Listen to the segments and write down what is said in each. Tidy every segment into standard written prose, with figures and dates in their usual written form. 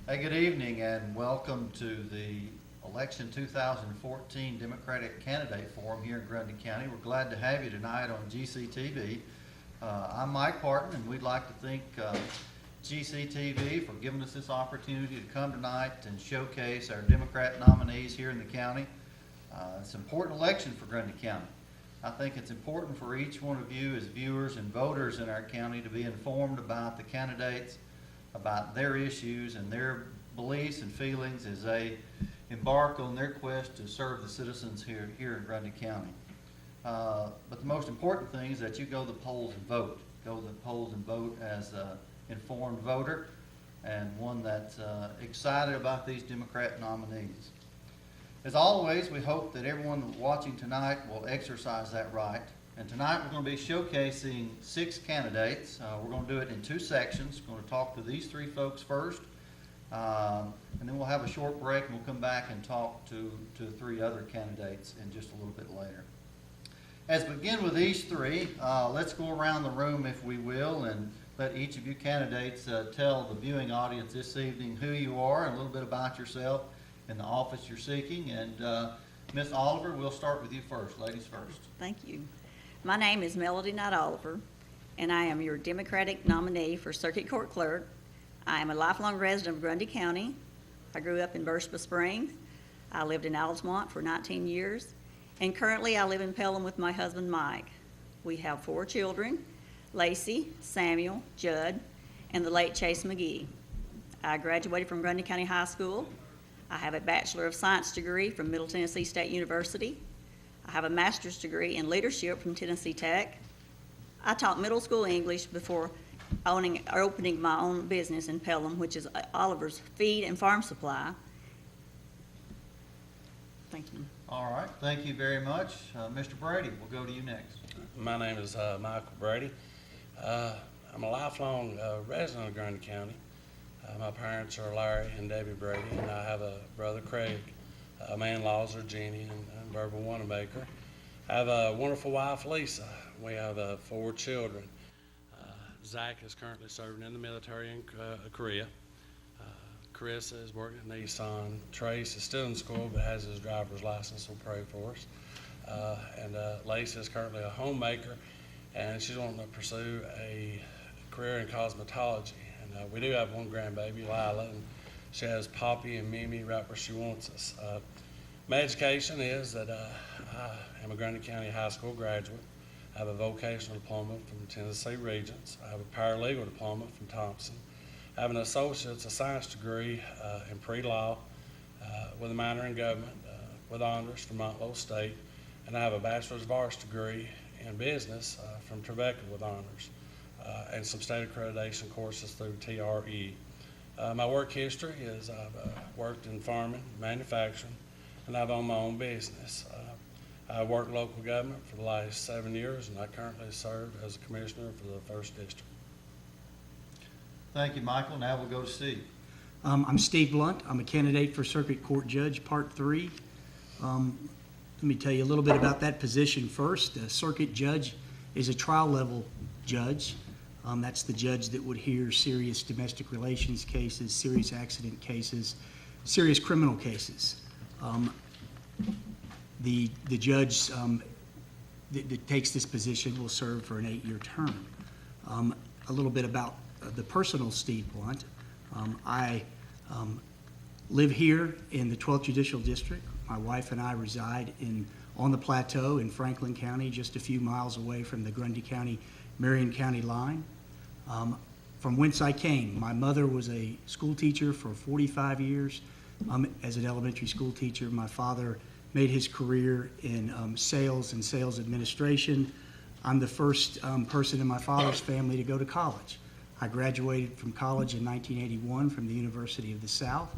Hey, good evening and welcome to the Election 2014 Democratic Candidate Forum here in Grundy County. We're glad to have you tonight on GCTV. I'm Mike Parton, and we'd like to thank GCTV for giving us this opportunity to come tonight and showcase our Democrat nominees here in the county. It's an important election for Grundy County. I think it's important for each one of you as viewers and voters in our county to be informed about the candidates, about their issues and their beliefs and feelings as they embark on their quest to serve the citizens here in Grundy County. But the most important thing is that you go to the polls and vote. Go to the polls and vote as an informed voter and one that's excited about these Democrat nominees. As always, we hope that everyone watching tonight will exercise that right. And tonight we're going to be showcasing 6 candidates. We're going to do it in 2 sections. We're going to talk to these 3 folks first, and then we'll have a short break and we'll come back and talk to 3 other candidates in just a little bit later. As we begin with these 3, let's go around the room, if we will, and let each of you candidates tell the viewing audience this evening who you are and a little bit about yourself and the office you're seeking. And Ms. Oliver, we'll start with you first. Ladies first. Thank you. My name is Melody Knight Oliver, and I am your Democratic nominee for Circuit Court Clerk. I am a lifelong resident of Grundy County. I grew up in Burstba Springs. I lived in Altamont for 19 years, and currently I live in Pelham with my husband, Mike. We have 4 children, Lacey, Samuel, Judd, and the late Chase McGee. I graduated from Grundy County High School. I have a Bachelor of Science degree from Middle Tennessee State University. I have a master's degree in leadership from Tennessee Tech. I taught middle school English before opening my own business in Pelham, which is Oliver's Feed and Farm Supply. Thank you. All right, thank you very much. Mr. Brady, we'll go to you next. My name is Michael Brady. I'm a lifelong resident of Grundy County. My parents are Larry and Debbie Brady, and I have a brother, Craig. My in-laws are Jeannie and Verbal Wanamaker. I have a wonderful wife, Lisa. We have 4 children. Zach is currently serving in the military in Korea. Carissa is working at Nissan. Trace is still in school but has his driver's license, so pray for us. And Lisa is currently a homemaker, and she's wanting to pursue a career in cosmetology. And we do have 1 grandbaby, Lila, and she has Poppy and Mimi right where she wants us. My education is that I am a Grundy County High School graduate. I have a vocational diploma from Tennessee Regents. I have a paralegal diploma from Thompson. I have an associate's of science degree in pre-law with a minor in government with honors from Monteagle State. And I have a bachelor's of arts degree in business from Trevecca with honors and some state accreditation courses through TRE. My work history is I've worked in farming, manufacturing, and I've owned my own business. I worked local government for the last 7 years, and I currently serve as a commissioner for the 1st District. Thank you, Michael. Now we'll go to Steve. I'm Steve Blunt. I'm a candidate for Circuit Court Judge, Part 3. Let me tell you a little bit about that position first. A circuit judge is a trial-level judge. That's the judge that would hear serious domestic relations cases, serious accident cases, serious criminal cases. The judge that takes this position will serve for an 8-year term. A little bit about the personal Steve Blunt. I live here in the 12th Judicial District. My wife and I reside on the plateau in Franklin County, just a few miles away from the Grundy County, Marion County line. From whence I came, my mother was a school teacher for 45 years as an elementary school teacher. My father made his career in sales and sales administration. I'm the first person in my father's family to go to college. I graduated from college in 1981 from the University of the South.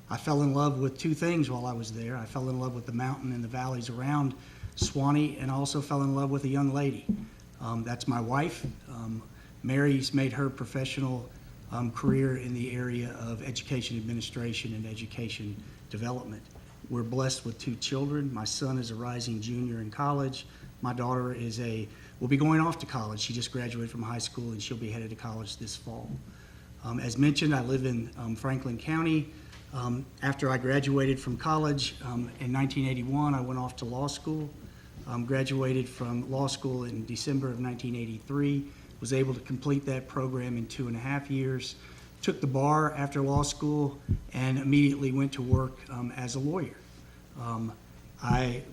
I fell in love with 2 things while I was there. I fell in love with the mountain and the valleys around Swanee, and also fell in love with a young lady. That's my wife. Mary's made her professional career in the area of education administration and education development. We're blessed with 2 children. My son is a rising junior in college. My daughter will be going off to college. She just graduated from high school, and she'll be headed to college this fall. As mentioned, I live in Franklin County. After I graduated from college in 1981, I went off to law school. Graduated from law school in December of 1983. Was able to complete that program in 2.5 years. Took the bar after law school and immediately went to work as a lawyer. I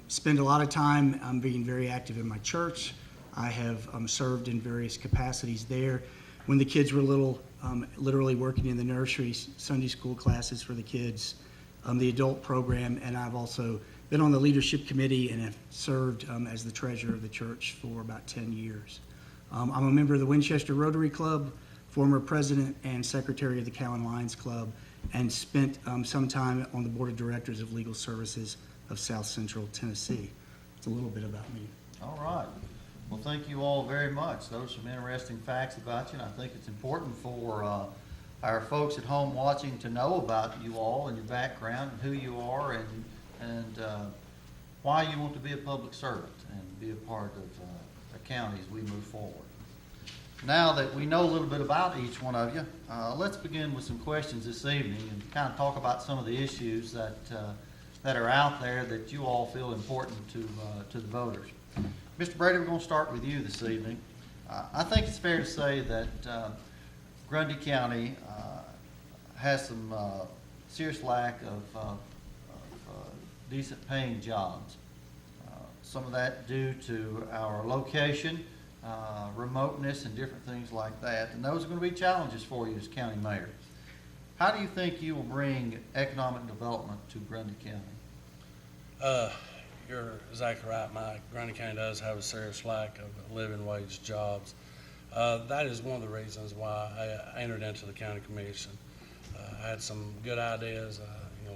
spend a lot of time being very active in my church. I have served in various capacities there. When the kids were little, literally working in the nursery, Sunday school classes for the kids, the adult program, and I've also been on the leadership committee and have served as the treasurer of the church for about 10 years. I'm a member of the Winchester Rotary Club, former president and secretary of the Cowan Lions Club, and spent some time on the board of directors of Legal Services of South Central Tennessee. It's a little bit about me. All right. Well, thank you all very much. Those are some interesting facts about you, and I think it's important for our folks at home watching to know about you all and your background and who you are and why you want to be a public servant and be a part of the county as we move forward. Now that we know a little bit about each one of you, let's begin with some questions this evening and kind of talk about some of the issues that are out there that you all feel important to the voters. Mr. Brady, we're going to start with you this evening. I think it's fair to say that Grundy County has some serious lack of decent paying jobs. Some of that due to our location, remoteness, and different things like that. And those are going to be challenges for you as county mayor. How do you think you will bring economic development to Grundy County? You're exactly right, Mike. Grundy County does have a serious lack of living wage jobs. That is one of the reasons why I entered into the county commission. I had some good ideas.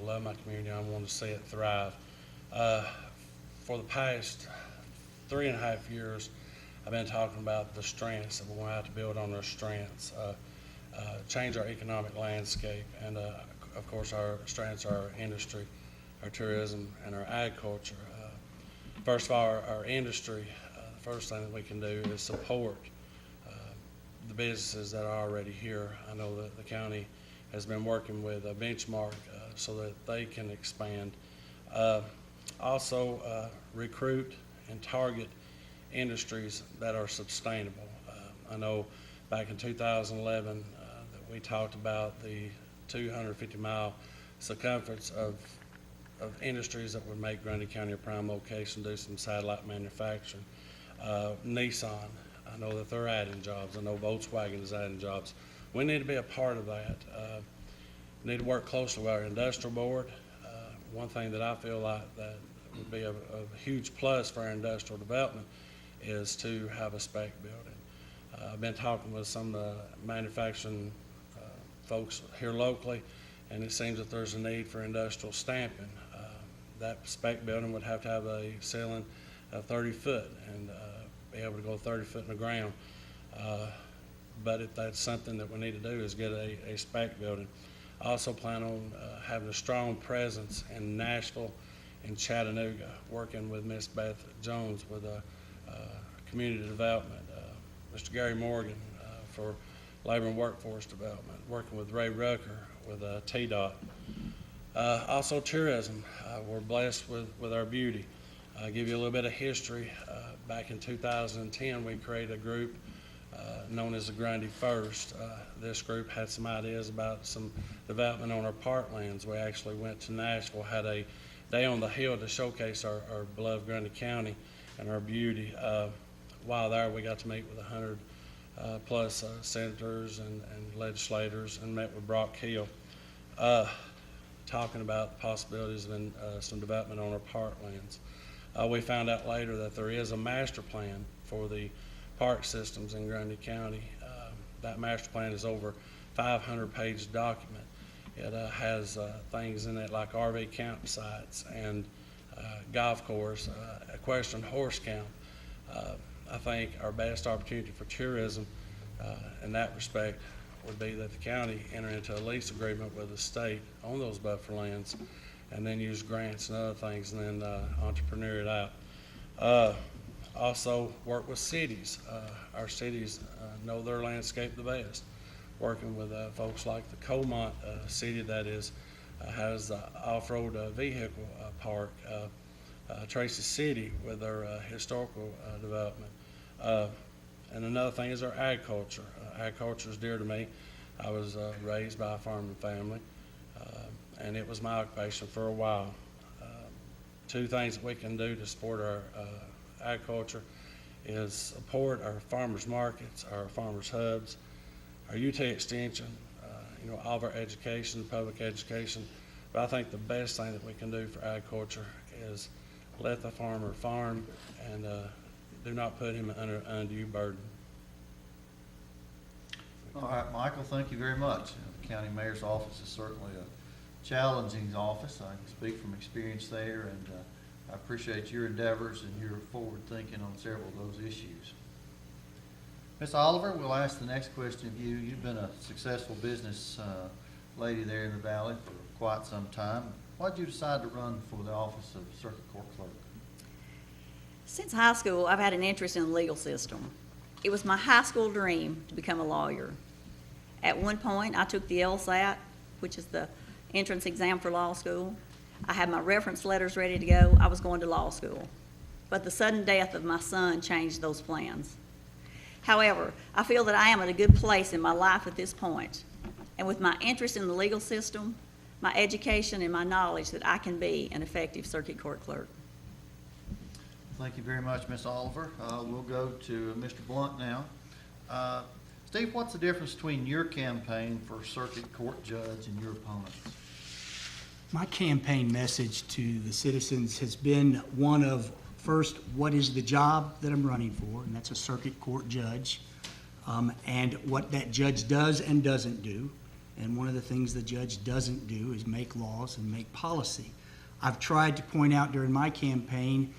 Love my community. I wanted to see it thrive. For the past 3.5 years, I've been talking about the strengths, and we're going to have to build on our strengths, change our economic landscape, and of course our strengths are our industry, our tourism, and our agriculture. First of all, our industry, the first thing that we can do is support the businesses that are already here. I know that the county has been working with a benchmark so that they can expand. Also, recruit and target industries that are sustainable. I know back in 2011 that we talked about the 250-mile circumference of industries that would make Grundy County a prime location, do some satellite manufacturing. Nissan, I know that they're adding jobs. I know Volkswagen is adding jobs. We need to be a part of that. We need to work closely with our industrial board. One thing that I feel like that would be a huge plus for our industrial development is to have a spec building. I've been talking with some of the manufacturing folks here locally, and it seems that there's a need for industrial stamping. That spec building would have to have a ceiling of 30 foot and be able to go 30 foot in the ground. But if that's something that we need to do is get a spec building. I also plan on having a strong presence in Nashville and Chattanooga, working with Miss Beth Jones with community development, Mr. Gary Morgan for labor and workforce development, working with Ray Rucker with TDOT. Also tourism, we're blessed with our beauty. I'll give you a little bit of history. Back in 2010, we created a group known as the Grundy First. This group had some ideas about some development on our parklands. We actually went to Nashville, had a day on the hill to showcase our beloved Grundy County and our beauty. While there, we got to meet with 100 plus senators and legislators and met with Brock Hill, talking about the possibilities of some development on our parklands. We found out later that there is a master plan for the park systems in Grundy County. That master plan is over 500-page document. It has things in it like RV campsites and golf course, equestrian horse camp. I think our best opportunity for tourism in that respect would be that the county enter into a lease agreement with the state on those buffer lands and then use grants and other things and then entrepreneur it out. Also work with cities. Our cities know their landscape the best. working with folks like the Colmont City that has the off-road vehicle park, Tracy City with their historical development. And another thing is our agriculture. Agriculture is dear to me. I was raised by a farming family, and it was my occupation for a while. Two things that we can do to support our agriculture is support our farmers markets, our farmers hubs, our UT extension, all of our education, public education. But I think the best thing that we can do for agriculture is let the farmer farm and do not put him under undue burden. All right, Michael, thank you very much. The county mayor's office is certainly a challenging office. I can speak from experience there, and I appreciate your endeavors and your forward thinking on several of those issues. Ms. Oliver, we'll ask the next question of you. You've been a successful business lady there in the valley for quite some time. Why did you decide to run for the office of circuit court clerk? Since high school, I've had an interest in the legal system. It was my high school dream to become a lawyer. At one point, I took the LSAT, which is the entrance exam for law school. I had my reference letters ready to go. I was going to law school. But the sudden death of my son changed those plans. However, I feel that I am at a good place in my life at this point. And with my interest in the legal system, my education, and my knowledge, that I can be an effective circuit court clerk. Thank you very much, Ms. Oliver. We'll go to Mr. Blunt now. Steve, what's the difference between your campaign for circuit court judge and your opponent's? My campaign message to the citizens has been one of, first, what is the job that I'm running for, and that's a circuit court judge, and what that judge does and doesn't do. And one of the things the judge doesn't do is make laws and make policy. I've tried to point out during my campaign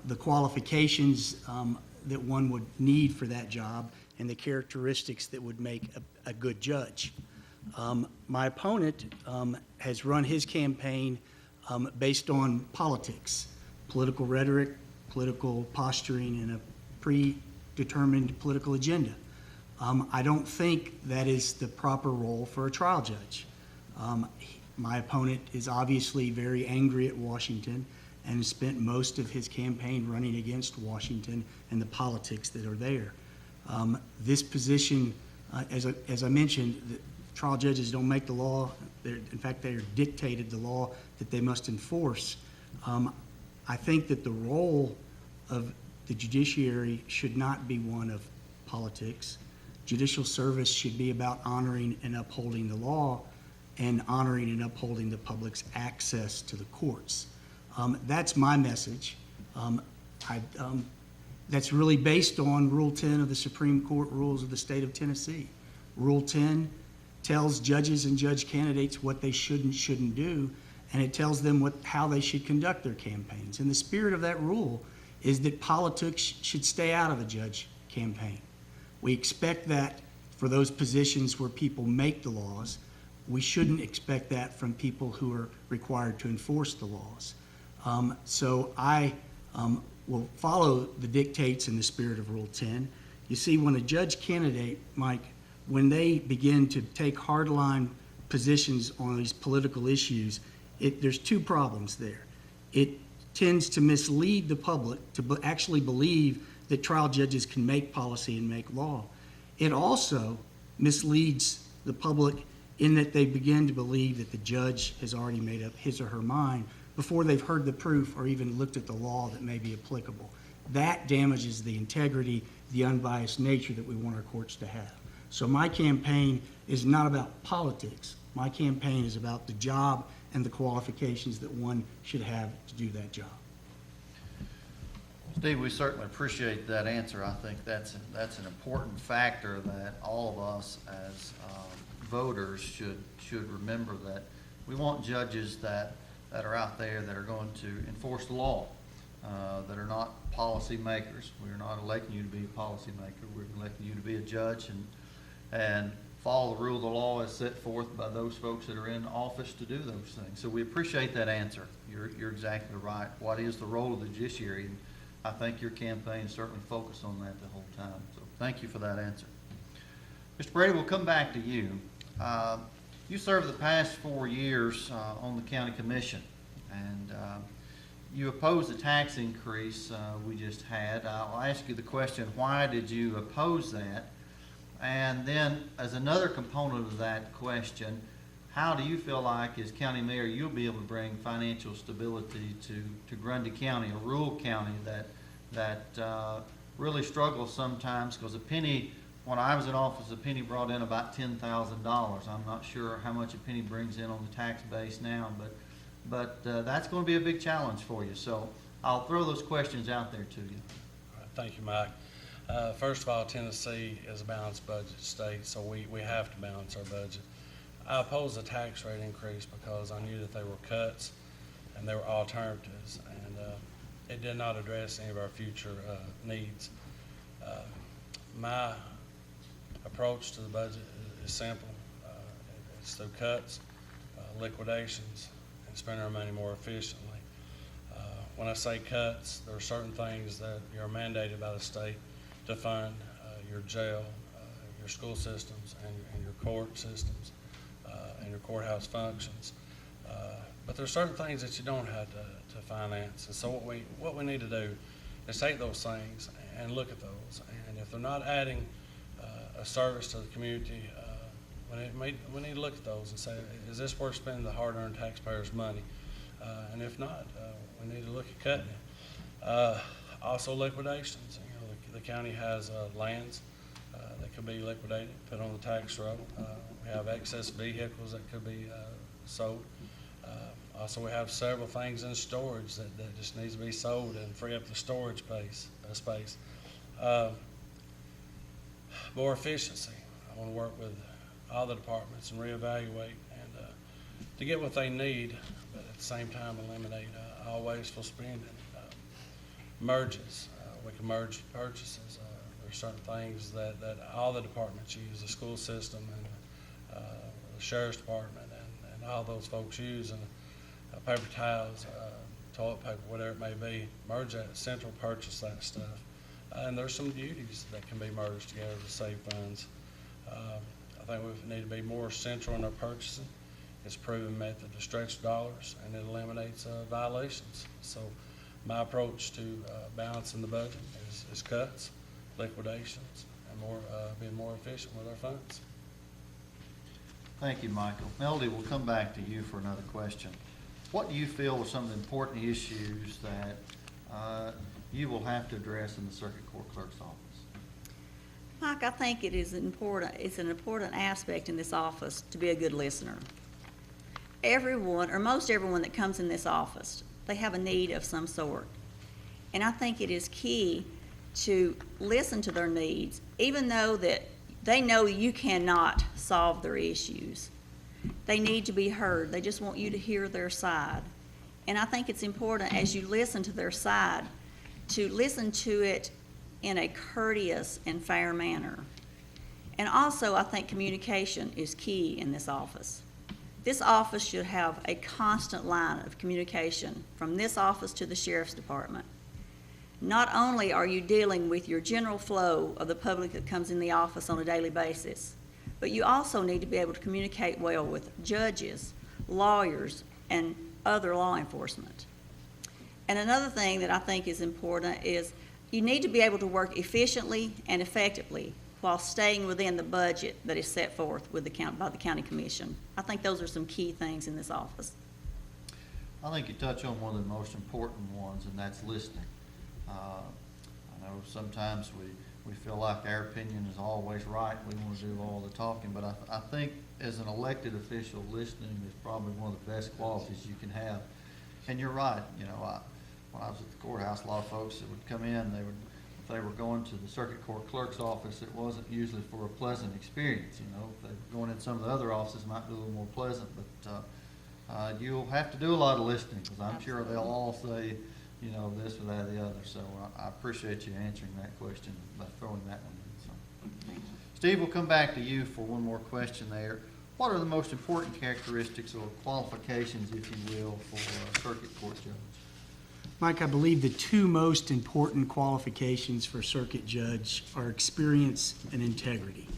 the qualifications that one would need for that job and the characteristics that would make a good judge. My opponent has run his campaign based on politics, political rhetoric, political posturing, and a predetermined political agenda. I don't think that is the proper role for a trial judge. My opponent is obviously very angry at Washington and has spent most of his campaign running against Washington and the politics that are there. This position, as I mentioned, the trial judges don't make the law. In fact, they are dictated the law that they must enforce. I think that the role of the judiciary should not be one of politics. Judicial service should be about honoring and upholding the law and honoring and upholding the public's access to the courts. That's my message. That's really based on Rule 10 of the Supreme Court rules of the state of Tennessee. Rule 10 tells judges and judge candidates what they should and shouldn't do, and it tells them how they should conduct their campaigns. And the spirit of that rule is that politics should stay out of a judge campaign. We expect that for those positions where people make the laws. We shouldn't expect that from people who are required to enforce the laws. So I will follow the dictates and the spirit of Rule 10. You see, when a judge candidate, Mike, when they begin to take hardline positions on these political issues, there's two problems there. It tends to mislead the public to actually believe that trial judges can make policy and make law. It also misleads the public in that they begin to believe that the judge has already made up his or her mind before they've heard the proof or even looked at the law that may be applicable. That damages the integrity, the unbiased nature that we want our courts to have. So my campaign is not about politics. My campaign is about the job and the qualifications that one should have to do that job. Steve, we certainly appreciate that answer. I think that's an important factor that all of us as voters should remember, that we want judges that are out there that are going to enforce the law, that are not policy makers. We're not electing you to be a policy maker. We're electing you to be a judge and follow the rule of the law as set forth by those folks that are in office to do those things. So we appreciate that answer. You're exactly right. What is the role of the judiciary? And I think your campaign is certainly focused on that the whole time. So thank you for that answer. Mr. Brady, we'll come back to you. You served the past 4 years on the county commission, and you opposed the tax increase we just had. I'll ask you the question, why did you oppose that? And then, as another component of that question, how do you feel like, as county mayor, you'll be able to bring financial stability to Grundy County, a rural county that really struggles sometimes? Because a penny, when I was in office, a penny brought in about $10,000. I'm not sure how much a penny brings in on the tax base now, but that's going to be a big challenge for you. So I'll throw those questions out there to you. All right, thank you, Mike. First of all, Tennessee is a balanced budget state, so we have to balance our budget. I oppose the tax rate increase because I knew that they were cuts and they were alternatives, and it did not address any of our future needs. My approach to the budget is simple. It's through cuts, liquidations, and spending our money more efficiently. When I say cuts, there are certain things that you're mandated by the state to fund, your jail, your school systems, and your court systems, and your courthouse functions. But there are certain things that you don't have to finance. And so what we need to do is take those things and look at those. And if they're not adding a service to the community, we need to look at those and say, is this worth spending the hard-earned taxpayers' money? And if not, we need to look at cutting it. Also, liquidations. You know, the county has lands that could be liquidated, put on the tax roll. We have excess vehicles that could be sold. Also, we have several things in storage that just needs to be sold and free up the storage space. More efficiency. I want to work with all the departments and reevaluate and to get what they need, but at the same time eliminate all wasteful spending. Merges. We can merge purchases. There are certain things that all the departments use, the school system and the sheriff's department and all those folks use, and paper towels, toilet paper, whatever it may be. Merge that, central purchase that stuff. And there's some duties that can be merged together to save funds. I think we need to be more central in our purchasing. It's a proven method to stretch dollars, and it eliminates violations. So my approach to balancing the budget is cuts, liquidations, and being more efficient with our funds. Thank you, Michael. Melody, we'll come back to you for another question. What do you feel are some of the important issues that you will have to address in the circuit court clerk's office? Mike, I think it is important. It's an important aspect in this office to be a good listener. Everyone, or most everyone that comes in this office, they have a need of some sort. And I think it is key to listen to their needs, even though that they know you cannot solve their issues. They need to be heard. They just want you to hear their side. And I think it's important, as you listen to their side, to listen to it in a courteous and fair manner. And also, I think communication is key in this office. This office should have a constant line of communication from this office to the sheriff's department. Not only are you dealing with your general flow of the public that comes in the office on a daily basis, but you also need to be able to communicate well with judges, lawyers, and other law enforcement. And another thing that I think is important is you need to be able to work efficiently and effectively while staying within the budget that is set forth with by the county commission. I think those are some key things in this office. I think you touch on one of the most important ones, and that's listening. I know sometimes we feel like our opinion is always right. We want to do all the talking, but I think as an elected official, listening is probably one of the best qualities you can have. And you're right. You know, when I was at the courthouse, a lot of folks that would come in, if they were going to the circuit court clerk's office, it wasn't usually for a pleasant experience. You know, if they were going in some of the other offices, it might be a little more pleasant, but you'll have to do a lot of listening, because I'm sure they'll all say, you know, this or that or the other. So I appreciate you answering that question by throwing that one in. So, Steve, we'll come back to you for one more question there. What are the most important characteristics or qualifications, if you will, for a circuit court judge? Mike, I believe the two most important qualifications for circuit judge are experience and integrity.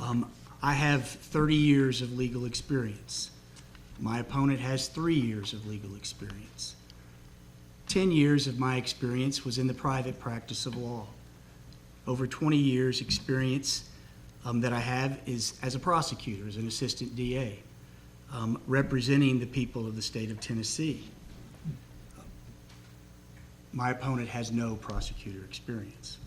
I have 30 years of legal experience. My opponent has 3 years of legal experience. 10 years of my experience was in the private practice of law. Over 20 years experience that I have is as a prosecutor, as an assistant DA, representing the people of the state of Tennessee. My opponent has no prosecutor experience.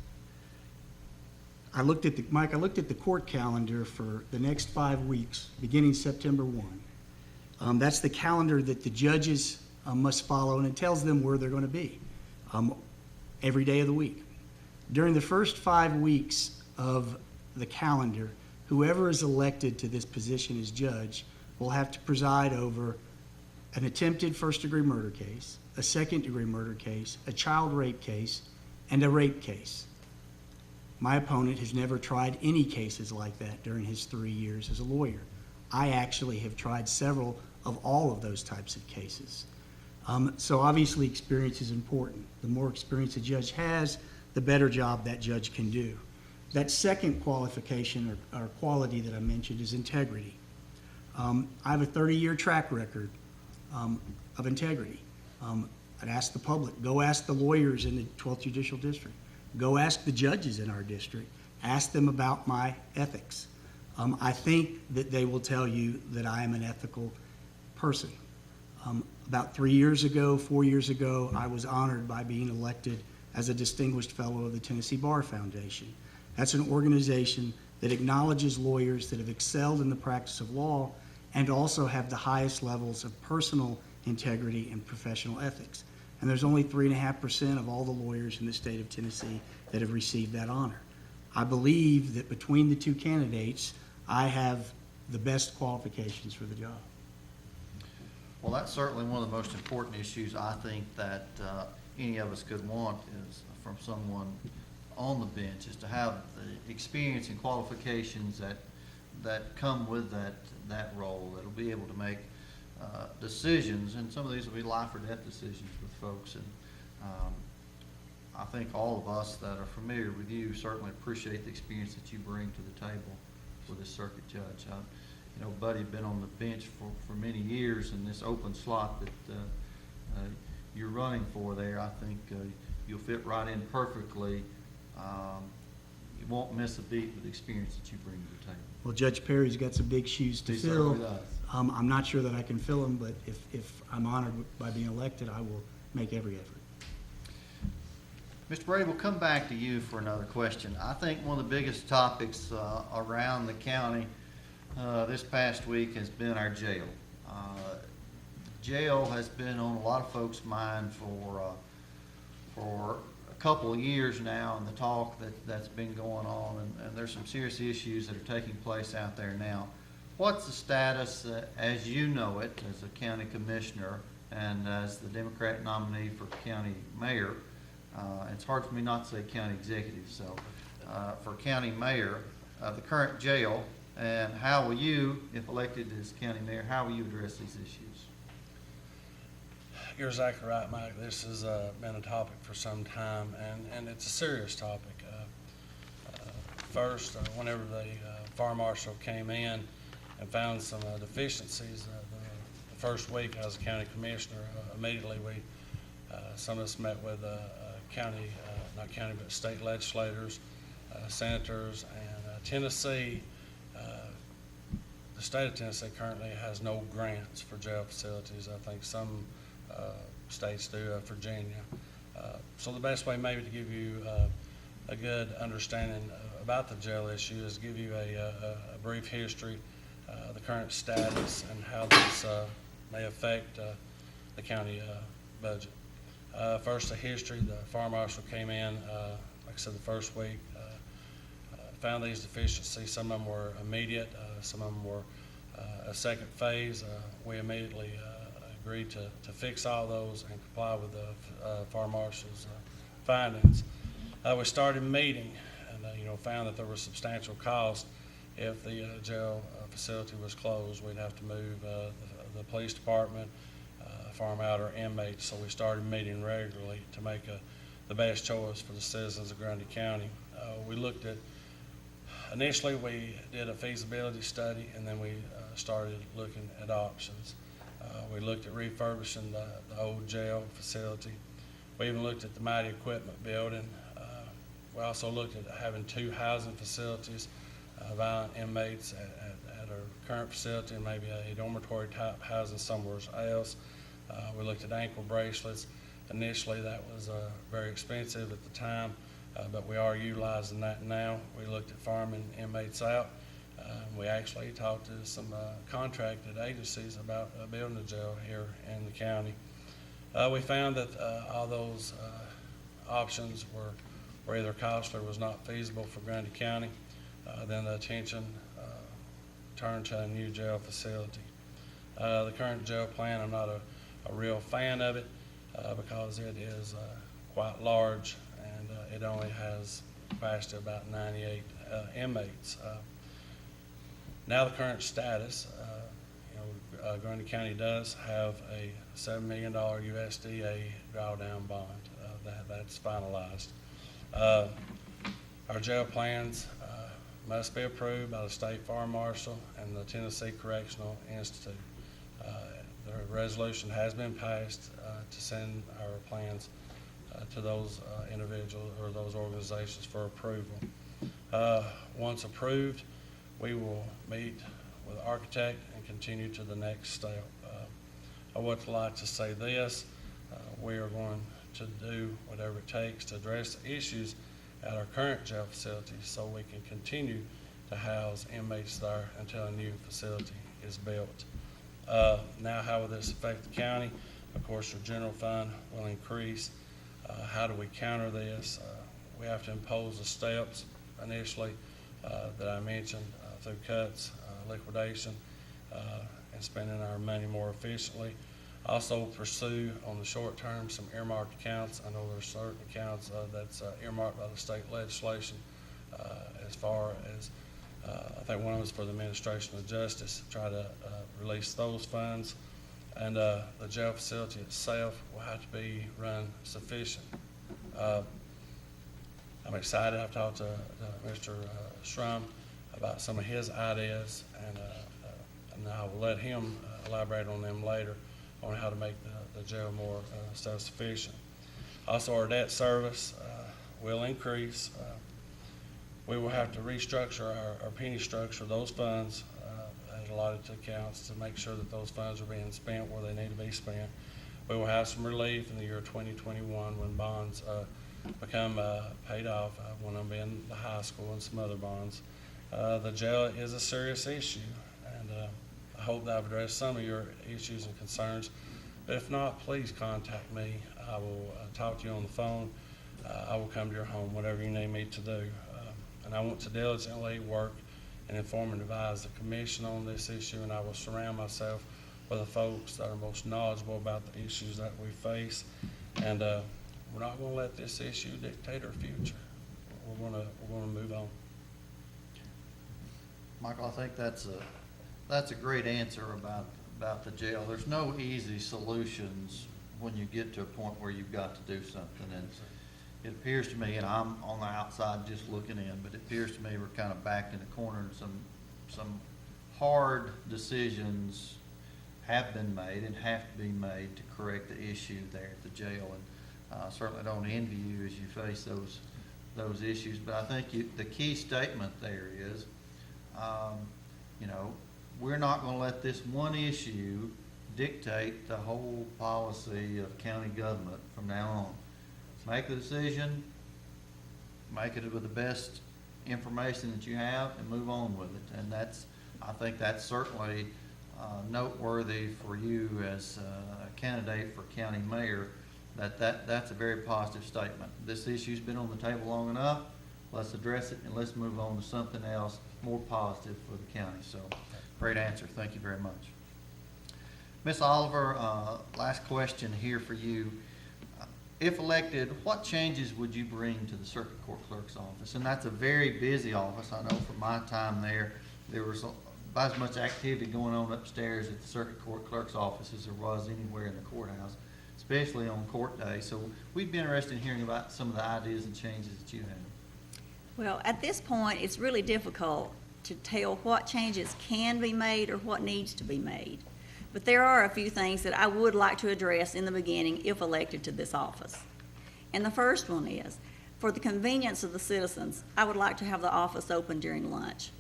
I looked at the court calendar for the next 5 weeks, beginning September 1. That's the calendar that the judges must follow, and it tells them where they're going to be every day of the week. During the first 5 weeks of the calendar, whoever is elected to this position as judge will have to preside over an attempted first-degree murder case, a second-degree murder case, a child rape case, and a rape case. My opponent has never tried any cases like that during his 3 years as a lawyer. I actually have tried several of all of those types of cases. So obviously experience is important. The more experience a judge has, the better job that judge can do. That second qualification or quality that I mentioned is integrity. I have a 30-year track record of integrity. I'd ask the public, go ask the lawyers in the 12th Judicial District, go ask the judges in our district, ask them about my ethics. I think that they will tell you that I am an ethical person. About 4 years ago, I was honored by being elected as a distinguished fellow of the Tennessee Bar Foundation. That's an organization that acknowledges lawyers that have excelled in the practice of law and also have the highest levels of personal integrity and professional ethics. And there's only 3.5% of all the lawyers in the state of Tennessee that have received that honor. I believe that between the two candidates, I have the best qualifications for the job. Well, that's certainly one of the most important issues I think that any of us could want is from someone on the bench, is to have the experience and qualifications that come with that role, that'll be able to make decisions, and some of these will be life or death decisions with folks. And I think all of us that are familiar with you certainly appreciate the experience that you bring to the table with this circuit judge. You know, Buddy had been on the bench for many years, and this open slot that you're running for there, I think you'll fit right in perfectly. You won't miss a beat with the experience that you bring to the table. Well, Judge Perry's got some big shoes to He fill. certainly does. I'm not sure that I can fill them, but if I'm honored by being elected, I will make every effort. Mr. Brady, we'll come back to you for another question. I think one of the biggest topics around the county this past week has been our jail. Jail has been on a lot of folks' mind for a couple of years now, and the talk that's been going on, and there's some serious issues that are taking place out there now. What's the status, as you know it, as a county commissioner and as the Democratic nominee for county mayor? It's hard for me not to say county executive, so for county mayor, the current jail, and how will you, if elected as county mayor, how will you address these issues? You're exactly right, Mike. This has been a topic for some time, and it's a serious topic. First, whenever the fire marshal came in and found some deficiencies, the first week I was a county commissioner, immediately some of us met with county, not county, but state legislators, senators, and Tennessee. The state of Tennessee currently has no grants for jail facilities. I think some states do, Virginia. So the best way maybe to give you a good understanding about the jail issue is give you a brief history, the current status, and how this may affect the county budget. First, the history. The fire marshal came in, like I said, the first week, found these deficiencies. Some of them were immediate, some of them were a second phase. We immediately agreed to fix all those and comply with the fire marshal's findings. We started meeting and found that there was substantial cost if the jail facility was closed. We'd have to move the police department, farm out our inmates. So we started meeting regularly to make the best choice for the citizens of Grundy County. We looked at Initially, we did a feasibility study, and then we started looking at options. We looked at refurbishing the old jail facility. We even looked at the mighty equipment building. We also looked at having 2 housing facilities, violent inmates at our current facility and maybe a dormitory type housing somewhere else. We looked at ankle bracelets. Initially, that was very expensive at the time, but we are utilizing that now. We looked at farming inmates out. We actually talked to some contracted agencies about building a jail here in the county. We found that all those options were either costly or was not feasible for Grundy County. Then the attention turned to a new jail facility. The current jail plan, I'm not a real fan of it because it is quite large and it only has capacity of about 98 inmates. Now the current status, Grundy County does have a $7 million USDA drawdown bond. That's finalized. Our jail plans must be approved by the State Fire Marshal and the Tennessee Correctional Institute. The resolution has been passed to send our plans to those individuals or those organizations for approval. Once approved, we will meet with the architect and continue to the next step. I would like to say this, we are going to do whatever it takes to address the issues at our current jail facility so we can continue to house inmates there until a new facility is built. Now, how will this affect the county? Of course, our general fund will increase. How do we counter this? We have to impose the steps initially that I mentioned through cuts, liquidation, and spending our money more efficiently. Also pursue on the short term some earmarked accounts. I know there's certain accounts that's earmarked by the state legislation as far as I think one of them is for the administration of justice, try to release those funds. And the jail facility itself will have to be run sufficient. I'm excited. I've talked to Mr. Schrum about some of his ideas, and I will let him elaborate on them later on how to make the jail more self-sufficient. Also, our debt service will increase. We will have to restructure our penny structure, those funds as allotted to accounts to make sure that those funds are being spent where they need to be spent. We will have some relief in the year 2021 when bonds become paid off, one of them being the high school and some other bonds. The jail is a serious issue, and I hope that I've addressed some of your issues and concerns. But if not, please contact me. I will talk to you on the phone. I will come to your home, whatever you need me to do. And I want to diligently work and inform and advise the commission on this issue, and I will surround myself with the folks that are most knowledgeable about the issues that we face. And we're not going to let this issue dictate our future. We're going to move on. Michael, I think that's a great answer about the jail. There's no easy solutions when you get to a point where you've got to do something. And it appears to me, and I'm on the outside just looking in, but it appears to me we're kind of backed in a corner, and some hard decisions have been made and have to be made to correct the issue there at the jail. And I certainly don't envy you as you face those issues. But I think the key statement there is, we're not going to let this one issue dictate the whole policy of county government from now on. Make the decision, make it with the best information that you have, and move on with it. And I think that's certainly noteworthy for you as a candidate for county mayor. That's a very positive statement. This issue's been on the table long enough. Let's address it and let's move on to something else more positive for the county. So, great answer. Thank you very much. Ms. Oliver, last question here for you. If elected, what changes would you bring to the circuit court clerk's office? And that's a very busy office. I know from my time there was about as much activity going on upstairs at the circuit court clerk's office as there was anywhere in the courthouse, especially on court day. So we'd be interested in hearing about some of the ideas and changes that you have. Well, at this point, it's really difficult to tell what changes can be made or what needs to be made. But there are a few things that I would like to address in the beginning if elected to this office. And the first one is, for the convenience of the citizens, I would like to have the office open during lunch.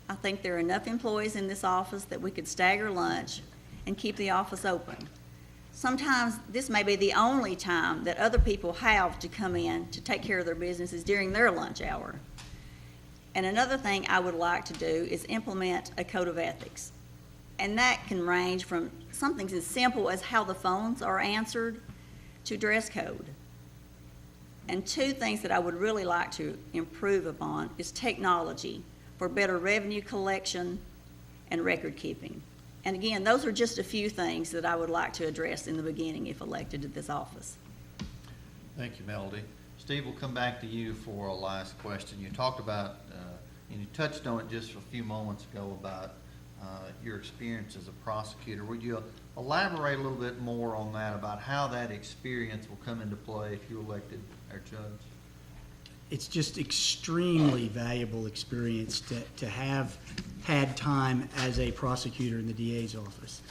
I think there are enough employees in this office that we could stagger lunch and keep the office open. Sometimes this may be the only time that other people have to come in to take care of their businesses during their lunch hour. And another thing I would like to do is implement a code of ethics. And that can range from something as simple as how the phones are answered to dress code. And two things that I would really like to improve upon is technology for better revenue collection and record keeping. And again, those are just a few things that I would like to address in the beginning if elected to this office. Thank you, Melody. Steve, we'll come back to you for a last question. You talked about, and you touched on it just a few moments ago about your experience as a prosecutor. Would you elaborate a little bit more on that, about how that experience will come into play if you're elected our judge? It's just extremely valuable experience to have had time as a prosecutor in the DA's office.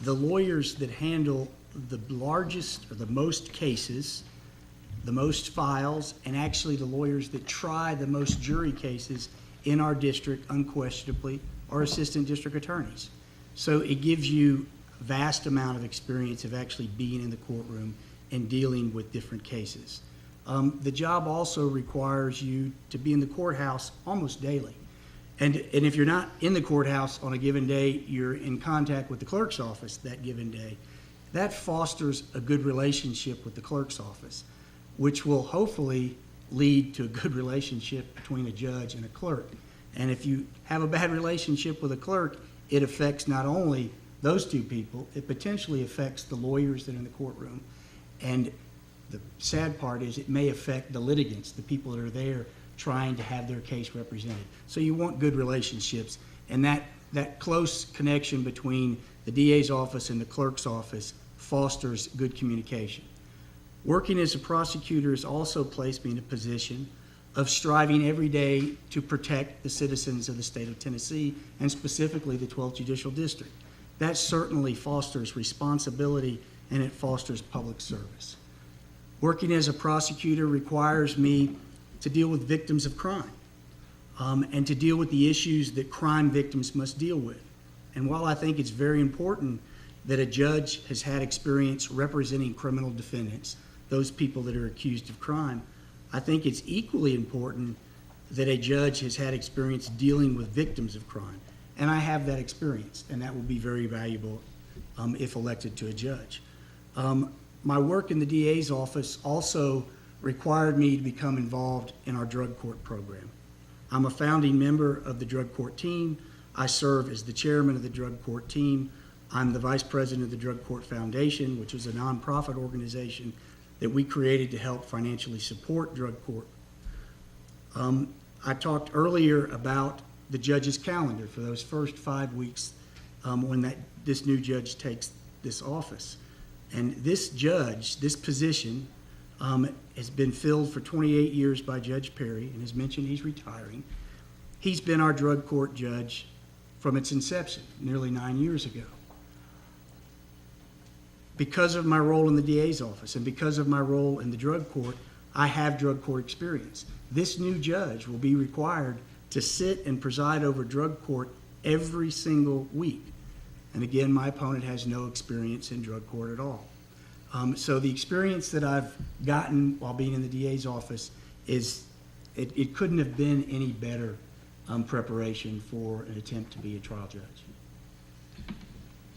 The lawyers that handle the largest or the most cases, the most files, and actually the lawyers that try the most jury cases in our district unquestionably are assistant district attorneys. So it gives you a vast amount of experience of actually being in the courtroom and dealing with different cases. The job also requires you to be in the courthouse almost daily. And if you're not in the courthouse on a given day, you're in contact with the clerk's office that given day. That fosters a good relationship with the clerk's office, which will hopefully lead to a good relationship between a judge and a clerk. And if you have a bad relationship with a clerk, it affects not only those two people, it potentially affects the lawyers that are in the courtroom. And the sad part is it may affect the litigants, the people that are there trying to have their case represented. So you want good relationships, and that close connection between the DA's office and the clerk's office fosters good communication. Working as a prosecutor has also placed me in a position of striving every day to protect the citizens of the state of Tennessee, and specifically the 12th Judicial District. That certainly fosters responsibility, and it fosters public service. Working as a prosecutor requires me to deal with victims of crime, and to deal with the issues that crime victims must deal with. And while I think it's very important that a judge has had experience representing criminal defendants, those people that are accused of crime, I think it's equally important that a judge has had experience dealing with victims of crime. And I have that experience, and that will be very valuable if elected to a judge. My work in the DA's office also required me to become involved in our drug court program. I'm a founding member of the drug court team. I serve as the chairman of the drug court team. I'm the vice president of the Drug Court Foundation, which is a nonprofit organization that we created to help financially support drug court. I talked earlier about the judge's calendar for those first 5 weeks when this new judge takes this office. And this judge, this position, has been filled for 28 years by Judge Perry, and as mentioned, he's retiring. He's been our drug court judge from its inception, nearly 9 years ago. Because of my role in the DA's office and because of my role in the drug court, I have drug court experience. This new judge will be required to sit and preside over drug court every single week. And again, my opponent has no experience in drug court at all. So the experience that I've gotten while being in the DA's office is, it couldn't have been any better preparation for an attempt to be a trial judge.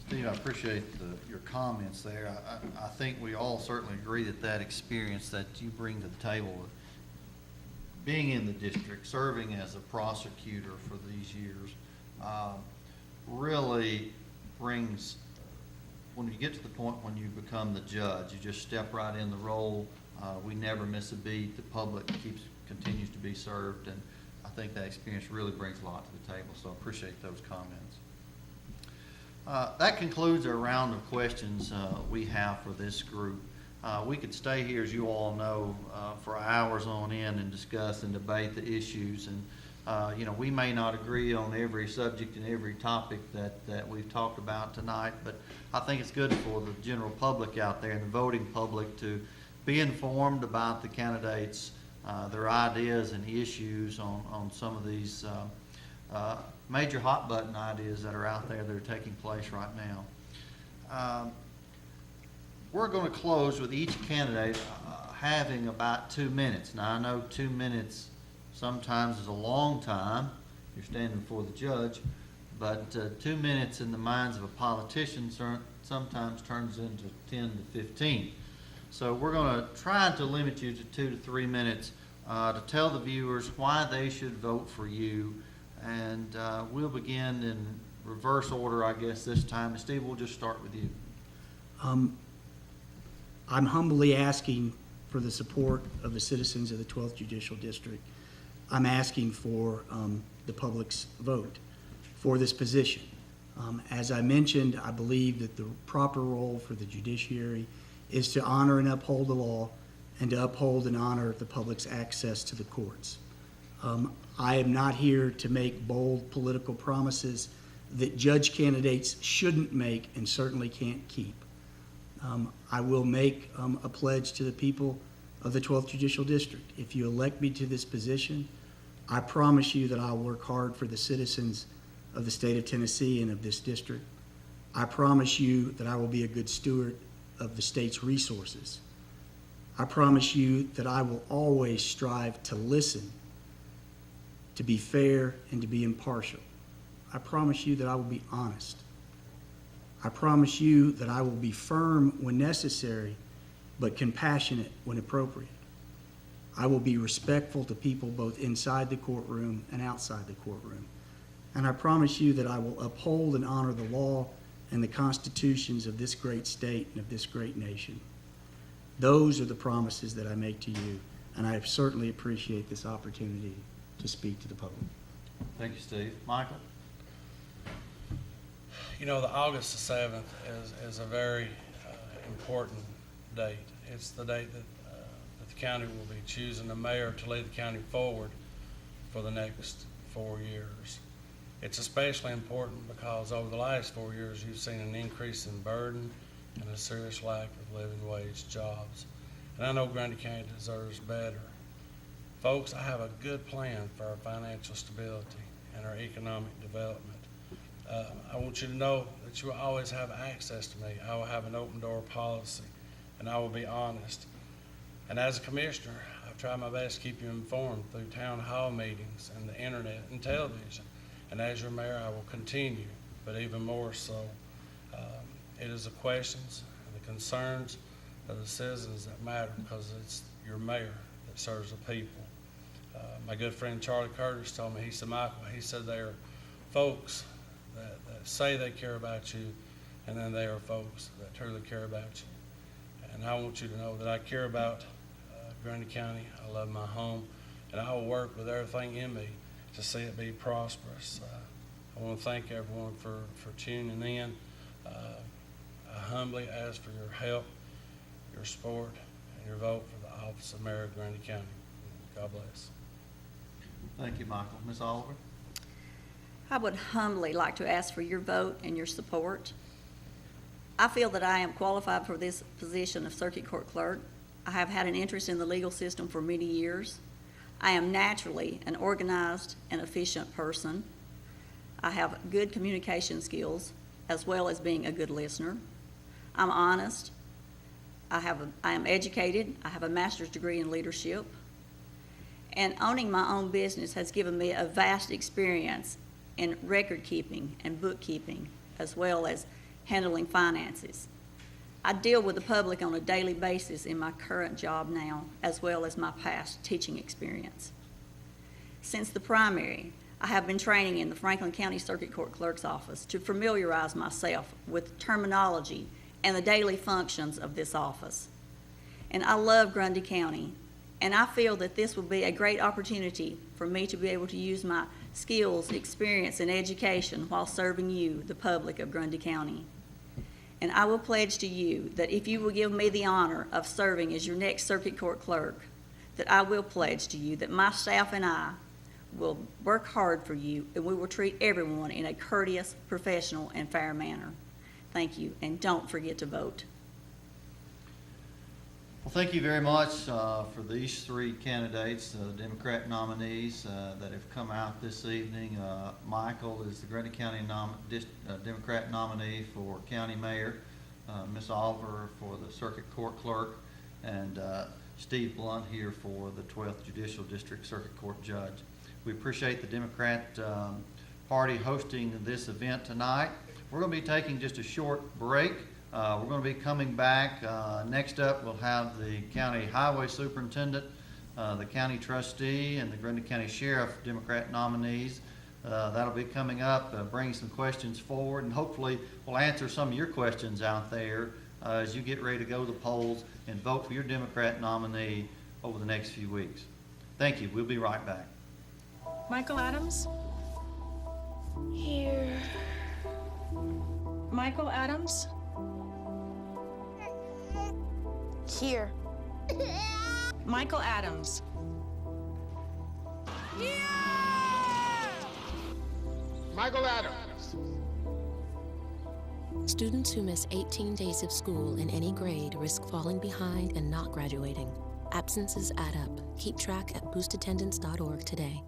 Steve, I appreciate your comments there. I think we all certainly agree that experience that you bring to the table, being in the district, serving as a prosecutor for these years, really brings, when you get to the point when you become the judge, you just step right in the role. We never miss a beat. The public continues to be served, and I think that experience really brings a lot to the table, so I appreciate those comments. That concludes our round of questions we have for this group. We could stay here, as you all know, for hours on end and discuss and debate the issues. And, we may not agree on every subject and every topic that we've talked about tonight, but I think it's good for the general public out there and the voting public to be informed about the candidates, their ideas and issues on some of these major hot button ideas that are out there that are taking place right now. We're going to close with each candidate having about 2 minutes. Now, I know 2 minutes sometimes is a long time. You're standing before the judge, but 2 minutes in the minds of a politician sometimes turns into 10 to 15. So we're going to try to limit you to 2 to 3 minutes to tell the viewers why they should vote for you. And we'll begin in reverse order, I guess, this time. And Steve, we'll just start with you. I'm humbly asking for the support of the citizens of the 12th Judicial District. I'm asking for the public's vote for this position. As I mentioned, I believe that the proper role for the judiciary is to honor and uphold the law and to uphold and honor the public's access to the courts. I am not here to make bold political promises that judge candidates shouldn't make and certainly can't keep. I will make a pledge to the people of the 12th Judicial District. If you elect me to this position, I promise you that I'll work hard for the citizens of the state of Tennessee and of this district. I promise you that I will be a good steward of the state's resources. I promise you that I will always strive to listen, to be fair, and to be impartial. I promise you that I will be honest. I promise you that I will be firm when necessary, but compassionate when appropriate. I will be respectful to people both inside the courtroom and outside the courtroom. And I promise you that I will uphold and honor the law and the constitutions of this great state and of this great nation. Those are the promises that I make to you, and I certainly appreciate this opportunity to speak to the public. Thank you, Steve. Michael? You know, the August the 7th is a very important date. It's the date that the county will be choosing a mayor to lead the county forward for the next 4 years. It's especially important because over the last 4 years, you've seen an increase in burden and a serious lack of living wage jobs. And I know Grundy County deserves better. Folks, I have a good plan for our financial stability and our economic development. I want you to know that you will always have access to me. I will have an open door policy, and I will be honest. And as a commissioner, I've tried my best to keep you informed through town hall meetings and the internet and television. And as your mayor, I will continue, but even more so. It is the questions and the concerns of the citizens that matter, because it's your mayor that serves the people. My good friend Charlie Curtis told me, he said, Michael, he said there are folks that say they care about you, and then there are folks that truly care about you. And I want you to know that I care about Grundy County. I love my home, and I will work with everything in me to see it be prosperous. I want to thank everyone for tuning in. I humbly ask for your help, your support, and your vote for the office of Mayor of Grundy County. God bless. Thank you, Michael. Ms. Oliver? I would humbly like to ask for your vote and your support. I feel that I am qualified for this position of Circuit Court Clerk. I have had an interest in the legal system for many years. I am naturally an organized and efficient person. I have good communication skills as well as being a good listener. I'm honest. I am educated. I have a master's degree in leadership. And owning my own business has given me a vast experience in record keeping and bookkeeping, as well as handling finances. I deal with the public on a daily basis in my current job now, as well as my past teaching experience. Since the primary, I have been training in the Franklin County Circuit Court Clerk's office to familiarize myself with terminology and the daily functions of this office. And I love Grundy County, and I feel that this will be a great opportunity for me to be able to use my skills, experience, and education while serving you, the public of Grundy County. And I will pledge to you that if you will give me the honor of serving as your next circuit court clerk, that I will pledge to you that my staff and I will work hard for you, and we will treat everyone in a courteous, professional, and fair manner. Thank you, and don't forget to vote. Well, thank you very much for these three candidates, Democrat nominees that have come out this evening. Michael is the Grundy County Democrat nominee for county mayor, Ms. Oliver for the circuit court clerk, and Steve Blunt here for the 12th Judicial District Circuit Court judge. We appreciate the Democrat Party hosting this event tonight. We're going to be taking just a short break. We're going to be coming back. Next up, we'll have the county highway superintendent, the county trustee, and the Grundy County sheriff Democrat nominees. That'll be coming up, bringing some questions forward, and hopefully we'll answer some of your questions out there as you get ready to go to the polls and vote for your Democrat nominee over the next few weeks. Thank you. We'll be right back. Michael Adams? Here. Michael Adams? Here. Michael Adams. Michael Adams. Students who miss 18 days of school in any grade risk falling behind and not graduating. Absences add up. Keep track at boostattendance.org today.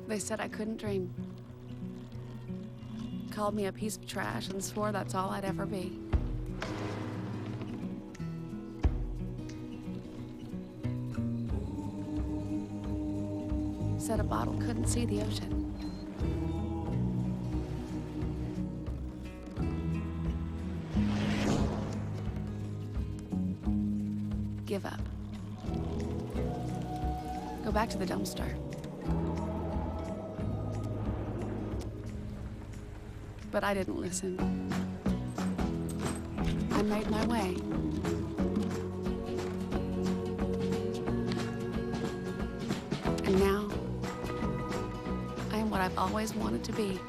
They said I couldn't dream. Called me a piece of trash and swore that's all I'd ever be. Said a bottle couldn't see the ocean. Give up. Go back to the dumpster. But I didn't listen. I made my way. And now, I am what I've always wanted to be.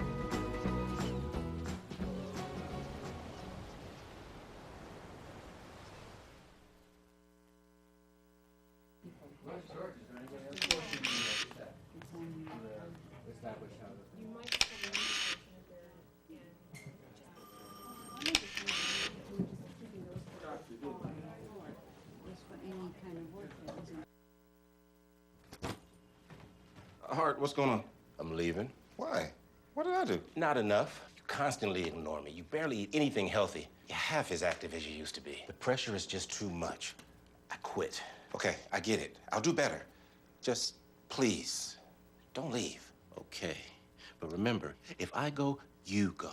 Hart, what's going on? I'm leaving. Why? What did I do? Not enough. You constantly ignore me. You barely eat anything healthy. You're half as active as you used to be. The pressure is just too much. I quit. Okay, I get it. I'll do better. Just please, don't leave. Okay. But remember, if I go, you go.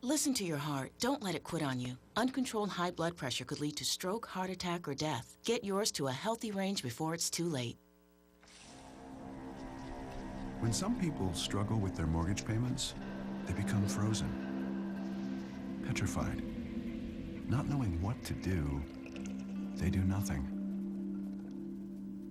Listen to your heart. Don't let it quit on you. Uncontrolled high blood pressure could lead to stroke, heart attack, or death. Get yours to a healthy range before it's too late. When some people struggle with their mortgage payments, they become frozen, petrified. Not knowing what to do, they do nothing.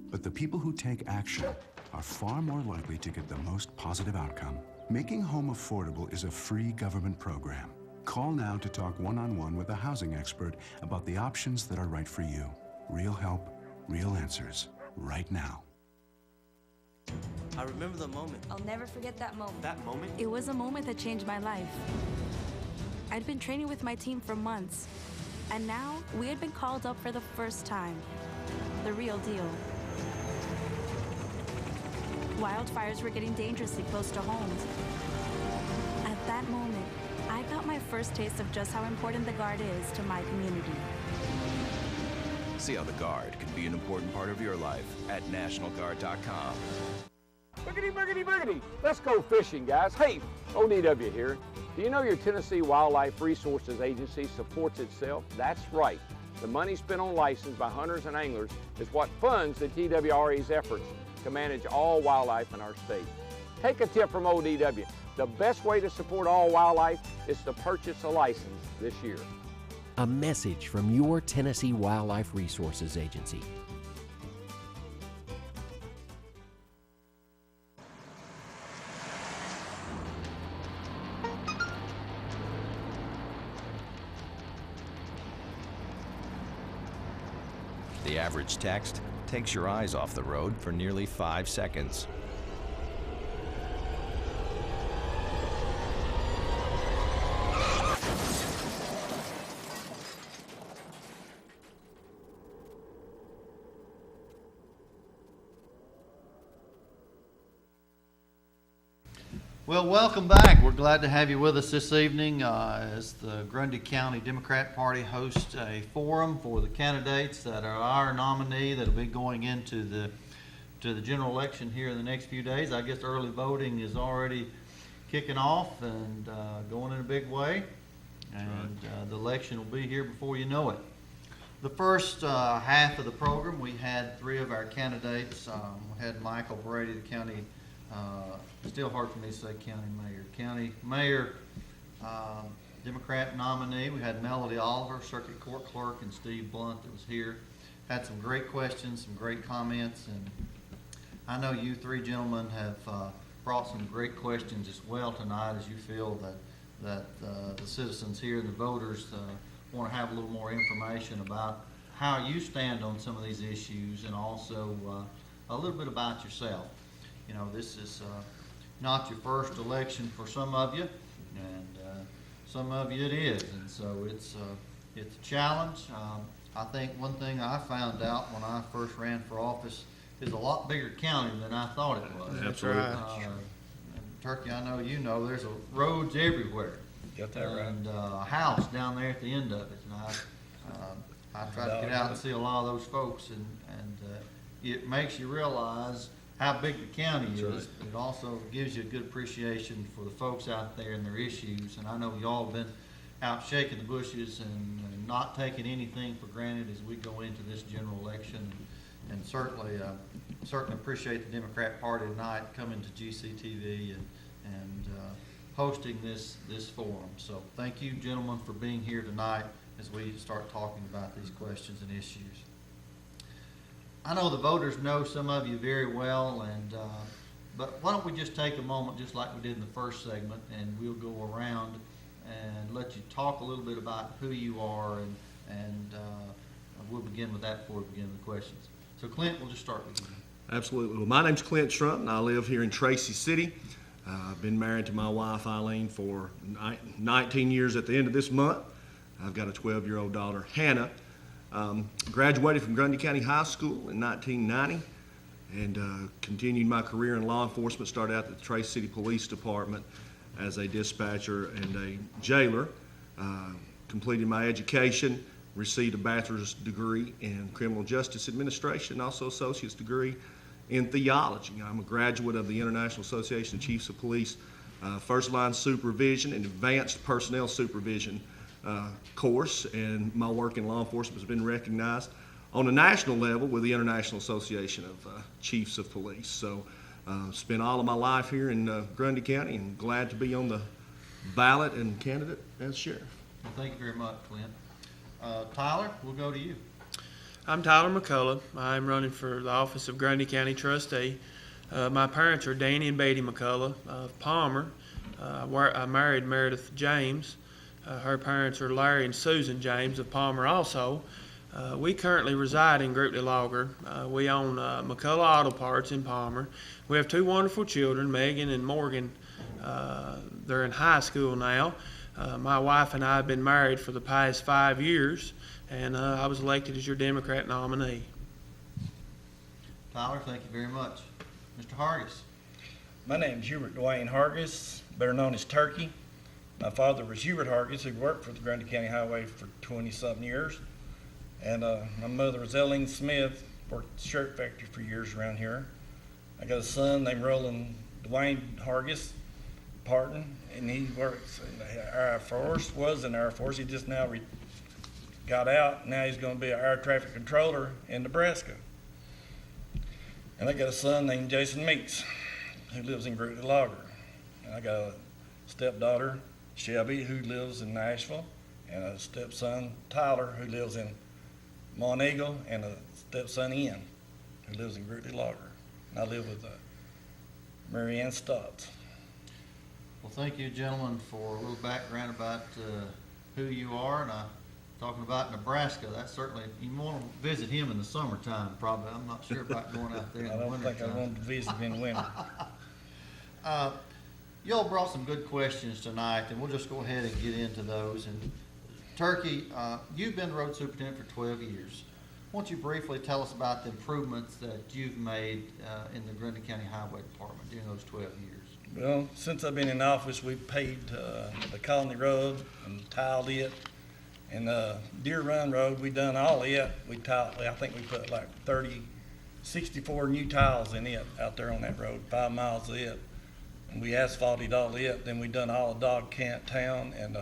But the people who take action are far more likely to get the most positive outcome. Making home affordable is a free government program. Call now to talk one-on-one with a housing expert about the options that are right for you. Real help, real answers, right now. I remember the moment. I'll never forget that moment. That moment? It was a moment that changed my life. I'd been training with my team for months, and now we had been called up for the first time. The real deal. Wildfires were getting dangerously close to homes. At that moment, I got my first taste of just how important the Guard is to my community. See how the Guard can be an important part of your life at NationalGuard.com. Boogity, boogity, boogity. Let's go fishing, guys. Hey, ODW here. Do you know your Tennessee Wildlife Resources Agency supports itself? That's right. The money spent on license by hunters and anglers is what funds the TWRA's efforts to manage all wildlife in our state. Take a tip from ODW. The best way to support all wildlife is to purchase a license this year. A message from your Tennessee Wildlife Resources Agency. The average text takes your eyes off the road for nearly 5 seconds. Well, welcome back. We're glad to have you with us this evening as the Grundy County Democrat Party hosts a forum for the candidates that are our nominee that'll be going into the general election here in the next few days. I guess early voting is already kicking off and going in a big way, and the election will be here before you know it. The first half of the program, we had 3 of our candidates. We had Michael Brady, the county. Still hard for me to say county mayor. County mayor, Democrat nominee. We had Melody Oliver, circuit court clerk, and Steve Blunt that was here. Had some great questions, some great comments, and I know you 3 gentlemen have brought some great questions as well tonight, as you feel that the citizens here and the voters want to have a little more information about how you stand on some of these issues, and also a little bit about yourself. You know, this is not your first election for some of you, and some of you it is, and so it's a challenge. I think one thing I found out when I first ran for office is a lot bigger county than I thought it was. That's right. Turkey, I know you know, there's roads everywhere. Got that right. And a house down there at the end of it. And I try to get out and see a lot of those folks, and it makes you realize how big the county is. Right. It also gives you a good appreciation for the folks out there and their issues. And I know y'all have been out shaking the bushes and not taking anything for granted as we go into this general election. And certainly appreciate the Democrat Party tonight coming to GCTV and hosting this forum. So thank you, gentlemen, for being here tonight as we start talking about these questions and issues. I know the voters know some of you very well, but why don't we just take a moment, just like we did in the first segment, and we'll go around and let you talk a little bit about who you are, and we'll begin with that before we begin the questions. So Clint, we'll just start with you. Absolutely. Well, my name's Clint Trump, and I live here in Tracy City. I've been married to my wife, Eileen, for 19 years at the end of this month. I've got a 12-year-old daughter, Hannah. Graduated from Grundy County High School in 1990 and continued my career in law enforcement. Started out at the Tracy City Police Department as a dispatcher and a jailer. Completed my education, received a bachelor's degree in criminal justice administration, also associate's degree in theology. I'm a graduate of the International Association of Chiefs of Police First Line Supervision and Advanced Personnel Supervision course, and my work in law enforcement has been recognized on a national level with the International Association of Chiefs of Police. So spent all of my life here in Grundy County, and glad to be on the ballot and candidate as sheriff. Well, thank you very much, Clint. Tyler, we'll go to you. I'm Tyler McCullough. I'm running for the office of Grundy County Trustee. My parents are Danny and Betty McCullough of Palmer. I married Meredith James. Her parents are Larry and Susan James of Palmer also. We currently reside in Grouply Logger. We own McCullough Auto Parts in Palmer. We have 2 wonderful children, Megan and Morgan. They're in high school now. My wife and I have been married for the past 5 years, and I was elected as your Democrat nominee. Tyler, thank you very much. Mr. Hargis. My name is Hubert Dwayne Hargis, better known as Turkey. My father was Hubert Hargis, who worked for the Grundy County Highway for 20-something years. And my mother was Eileen Smith, worked at the shirt factory for years around here. I got a son named Roland Dwayne Hargis Parton, and he works in the Air Force, was in the Air Force. He just now got out. Now he's going to be an air traffic controller in Nebraska. And I got a son named Jason Meeks, who lives in Grouply Logger. And I got a stepdaughter, Shelby, who lives in Nashville, and a stepson, Tyler, who lives in Monteagle, and a stepson, Ian, who lives in Grouply Logger. And I live with Mary Ann Stotts. Well, thank you, gentlemen, for a little background about who you are, and I talking about Nebraska, that's certainly, you want to visit him in the summertime, probably. I'm not sure about going out there in I the don't winter think I time. want to visit in winter. Y'all brought some good questions tonight, and we'll just go ahead and get into those. And Turkey, you've been the road superintendent for 12 years. Why don't you briefly tell us about the improvements that you've made in the Grundy County Highway Department during those 12 years? Well, since I've been in office, we've paved the Colony Road and tiled it. And Deer Run Road, we done all it. We tiled, I think we put like 64 new tiles in it out there on that road, 5 miles of it. And we asphalted all it. Then we done all of Dog Camp Town and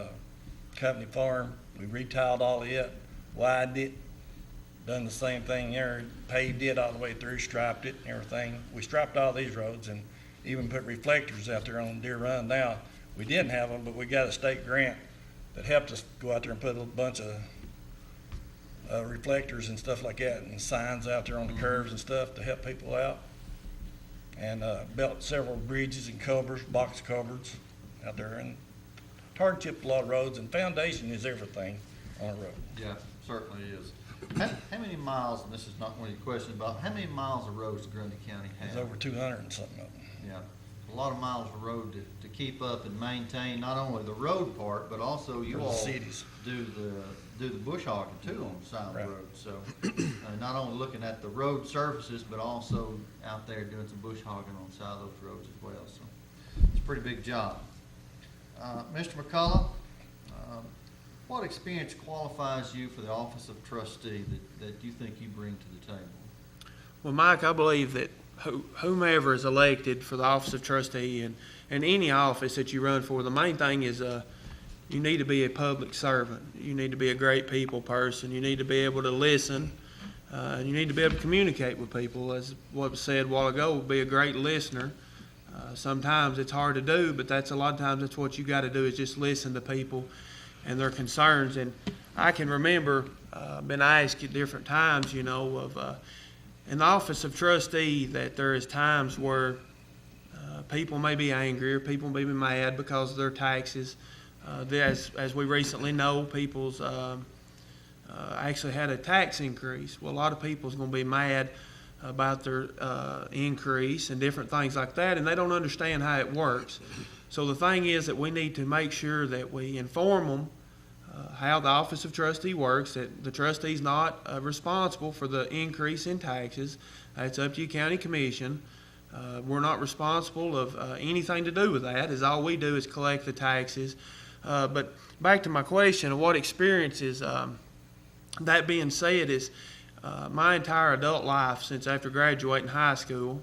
Company Farm. We retiled all it, widened it, done the same thing there, paved it all the way through, striped it and everything. We striped all these roads and even put reflectors out there on Deer Run. Now, we didn't have them, but we got a state grant that helped us go out there and put a bunch of reflectors and stuff like that and signs out there on the curves and stuff to help people out. And built several bridges and covers, box covers out there, and target chipped a lot of roads, and foundation is everything on a road. Yeah, certainly is. How many miles, and this is not one of your questions, about how many miles of roads does Grundy County have? There's over 200 and something of them. Yeah, a lot of miles of road to keep up and maintain, not only the road part, but also you For the all cities. do the bush hogging too on the side of the Right. road. So not only looking at the road surfaces, but also out there doing some bush hogging on the side of those roads as well. So it's a pretty big job. Mr. McCullough, what experience qualifies you for the office of trustee that you think you bring to the table? Well, Mike, I believe that whomever is elected for the office of trustee and any office that you run for, the main thing is you need to be a public servant. You need to be a great people person. You need to be able to listen. And you need to be able to communicate with people. As what was said a while ago, be a great listener. Sometimes it's hard to do, but that's a lot of times that's what you got to do is just listen to people and their concerns. And I can remember been asked at different times, you know, of in the office of trustee that there is times where people may be angry or people may be mad because of their taxes. As we recently know, people's actually had a tax increase. Well, a lot of people's going to be mad about their increase and different things like that, and they don't understand how it works. So the thing is that we need to make sure that we inform them how the office of trustee works, that the trustee's not responsible for the increase in taxes. It's up to your county commission. We're not responsible of anything to do with that, as all we do is collect the taxes. But back to my question of what experiences, that being said is my entire adult life since after graduating high school,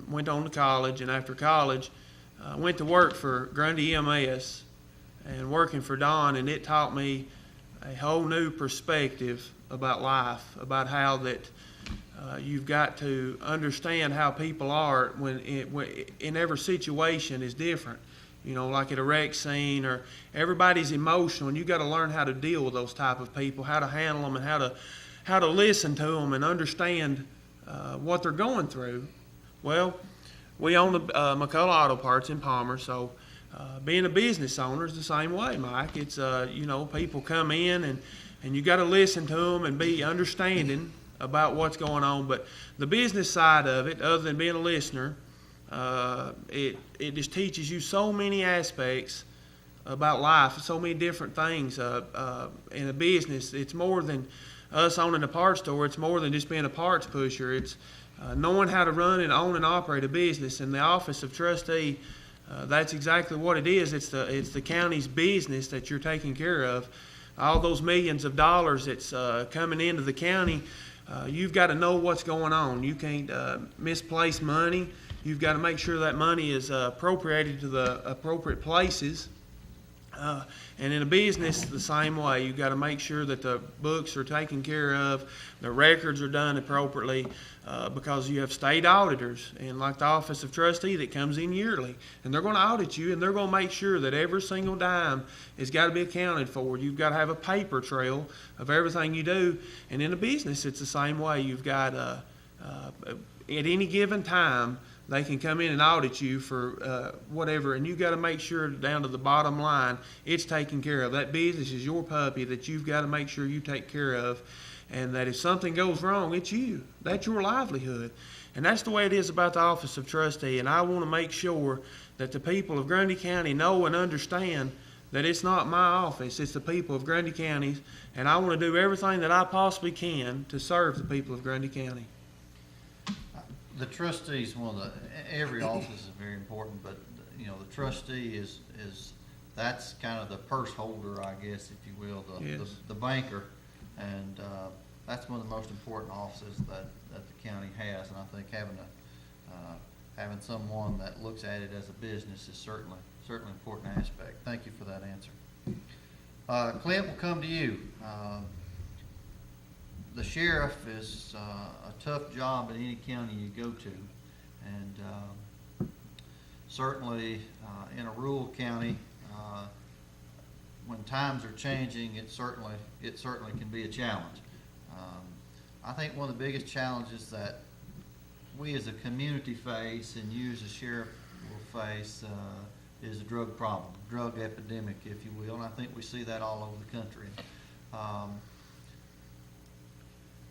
went on to college, and after college went to work for Grundy EMS and working for Don, and it taught me a whole new perspective about life, about how that you've got to understand how people are when in every situation is different. You know, like at a wreck scene, or everybody's emotional, and you got to learn how to deal with those type of people, how to handle them, and how to listen to them and understand what they're going through. Well, we own the McCullough Auto Parts in Palmer, so being a business owner is the same way, Mike. It's you know, people come in and you got to listen to them and be understanding about what's going on. But the business side of it, other than being a listener, it just teaches you so many aspects about life, so many different things. In a business, it's more than us owning a parts store. It's more than just being a parts pusher. It's knowing how to run and own and operate a business. And the office of trustee, that's exactly what it is. It's the county's business that you're taking care of. All those millions of dollars that's coming into the county, you've got to know what's going on. You can't misplace money. You've got to make sure that money is appropriated to the appropriate places. And in a business, the same way. You've got to make sure that the books are taken care of, the records are done appropriately, because you have state auditors, and like the Office of Trustee that comes in yearly, and they're going to audit you, and they're going to make sure that every single dime has got to be accounted for. You've got to have a paper trail of everything you do, and in a business, it's the same way. You've got, at any given time, they can come in and audit you for whatever, and you got to make sure down to the bottom line it's taken care of. That business is your puppy that you've got to make sure you take care of, and that if something goes wrong, it's you. That's your livelihood. And that's the way it is about the Office of Trustee, and I want to make sure that the people of Grundy County know and understand that it's not my office, it's the people of Grundy County, and I want to do everything that I possibly can to serve the people of Grundy County. The trustees, every office is very important, but, you know, the trustee is that's kind of the purse holder, I guess, if you will, the banker. And that's one of the most important offices that the county has. And I think having someone that looks at it as a business is certainly an important aspect. Thank you for that answer. Clint, we'll come to you. The sheriff is a tough job in any county you go to, and certainly in a rural county, when times are changing, it certainly can be a challenge. I think one of the biggest challenges that we as a community face, and you as a sheriff will face, is a drug problem, drug epidemic, if you will, and I think we see that all over the country.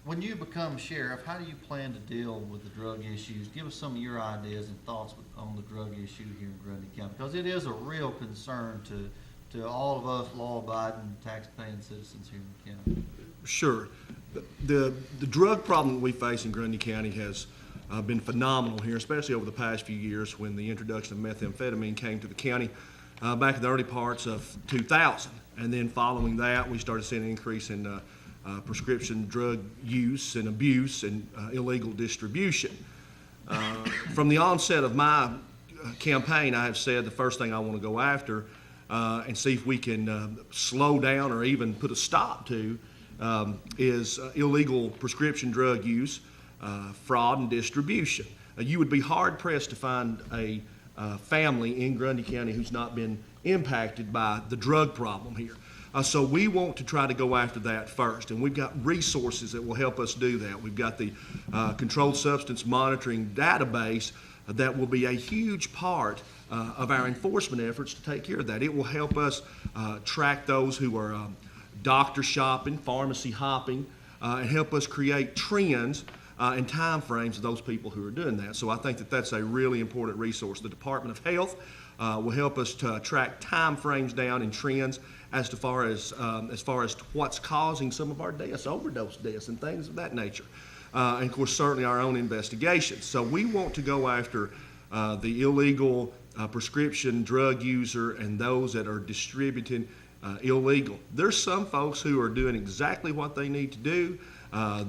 When you become sheriff, how do you plan to deal with the drug issues? Give us some of your ideas and thoughts on the drug issue here in Grundy County, because it is a real concern to all of us law-abiding, tax-paying citizens here in the county. Sure. The drug problem that we face in Grundy County has been phenomenal here, especially over the past few years when the introduction of methamphetamine came to the county back in the early parts of 2000. And then following that, we started seeing an increase in prescription drug use and abuse and illegal distribution. From the onset of my campaign, I have said the first thing I want to go after and see if we can slow down or even put a stop to is illegal prescription drug use, fraud, and distribution. You would be hard-pressed to find a family in Grundy County who's not been impacted by the drug problem here. So we want to try to go after that first, and we've got resources that will help us do that. We've got the Controlled Substance Monitoring Database that will be a huge part of our enforcement efforts to take care of that. It will help us track those who are doctor shopping, pharmacy hopping, and help us create trends and time frames of those people who are doing that. So I think that that's a really important resource. The Department of Health will help us to track time frames down and trends as far as what's causing some of our deaths, overdose deaths, and things of that nature. And of course, certainly our own investigations. So we want to go after the illegal prescription drug user and those that are distributing illegal. There's some folks who are doing exactly what they need to do.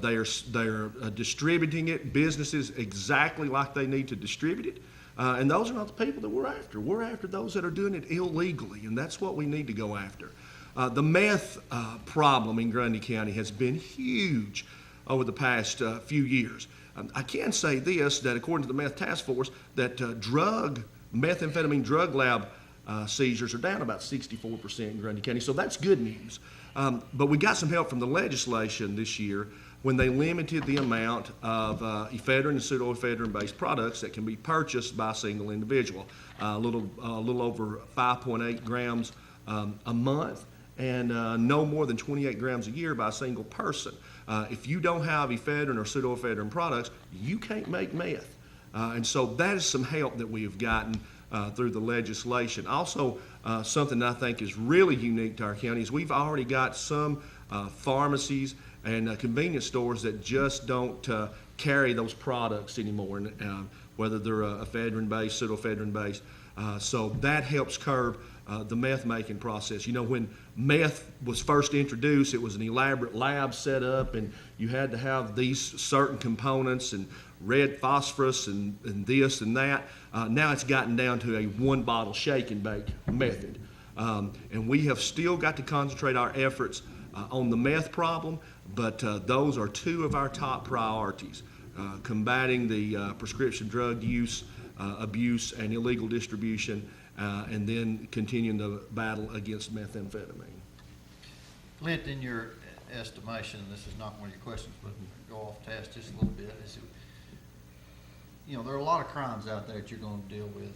They are distributing it, businesses exactly like they need to distribute it. And those are not the people that we're after. We're after those that are doing it illegally, and that's what we need to go after. The meth problem in Grundy County has been huge over the past few years. I can say this, that according to the Meth Task Force, that methamphetamine drug lab seizures are down about 64% in Grundy County, so that's good news. But we got some help from the legislation this year when they limited the amount of ephedrine and pseudoephedrine-based products that can be purchased by a single individual, a little over 5.8 grams a month, and no more than 28 grams a year by a single person. If you don't have ephedrine or pseudoephedrine products, you can't make meth. And so that is some help that we have gotten through the legislation. Also, something that I think is really unique to our county is we've already got some pharmacies and convenience stores that just don't carry those products anymore, and, whether they're ephedrine-based, pseudoephedrine-based. So that helps curb the meth-making process. You know, when meth was first introduced, it was an elaborate lab set up, and you had to have these certain components and red phosphorus and this and that. Now it's gotten down to a one-bottle shake and bake method. And we have still got to concentrate our efforts on the meth problem, but those are two of our top priorities, combating the prescription drug use, abuse, and illegal distribution, and then continuing the battle against methamphetamine. Clint, in your estimation, this is not one of your questions, but go off task just a little bit. you know, there are a lot of crimes out there that you're going to deal with,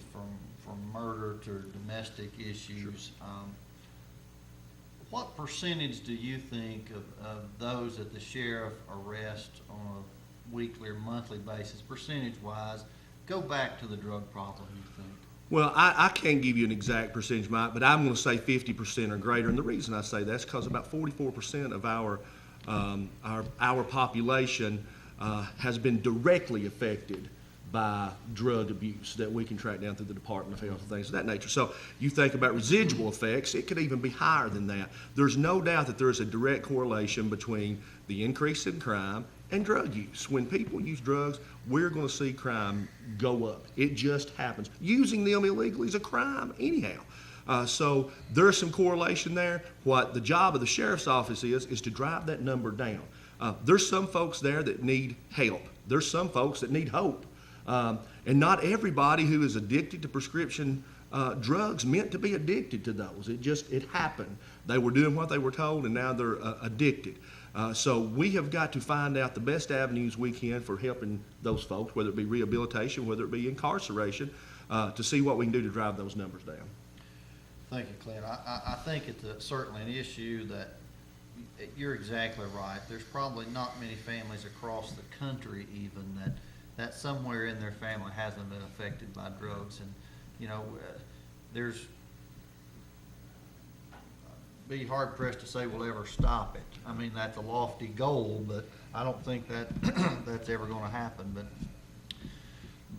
from murder to domestic issues. What percentage do you think of those that the sheriff arrests on a weekly or monthly basis, percentage-wise, go back to the drug problem, you think? Well, I can't give you an exact percentage, Mike, but I'm going to say 50% or greater. And the reason I say that's because about 44% of our population has been directly affected by drug abuse that we can track down through the Department of Health and things of that nature. So you think about residual effects, it could even be higher than that. There's no doubt that there is a direct correlation between the increase in crime and drug use. When people use drugs, we're going to see crime go up. It just happens. Using them illegally is a crime anyhow. So there's some correlation there. What the job of the sheriff's office is to drive that number down. There's some folks there that need help. There's some folks that need hope. And not everybody who is addicted to prescription drugs meant to be addicted to those. It happened. They were doing what they were told, and now they're addicted. So we have got to find out the best avenues we can for helping those folks, whether it be rehabilitation, whether it be incarceration, to see what we can do to drive those numbers down. Thank you, Clint. I think it's certainly an issue that you're exactly right. There's probably not many families across the country even that somewhere in their family hasn't been affected by drugs. And, you know, there's be hard pressed to say we'll ever stop it. I mean, that's a lofty goal, but I don't think that that's ever going to happen.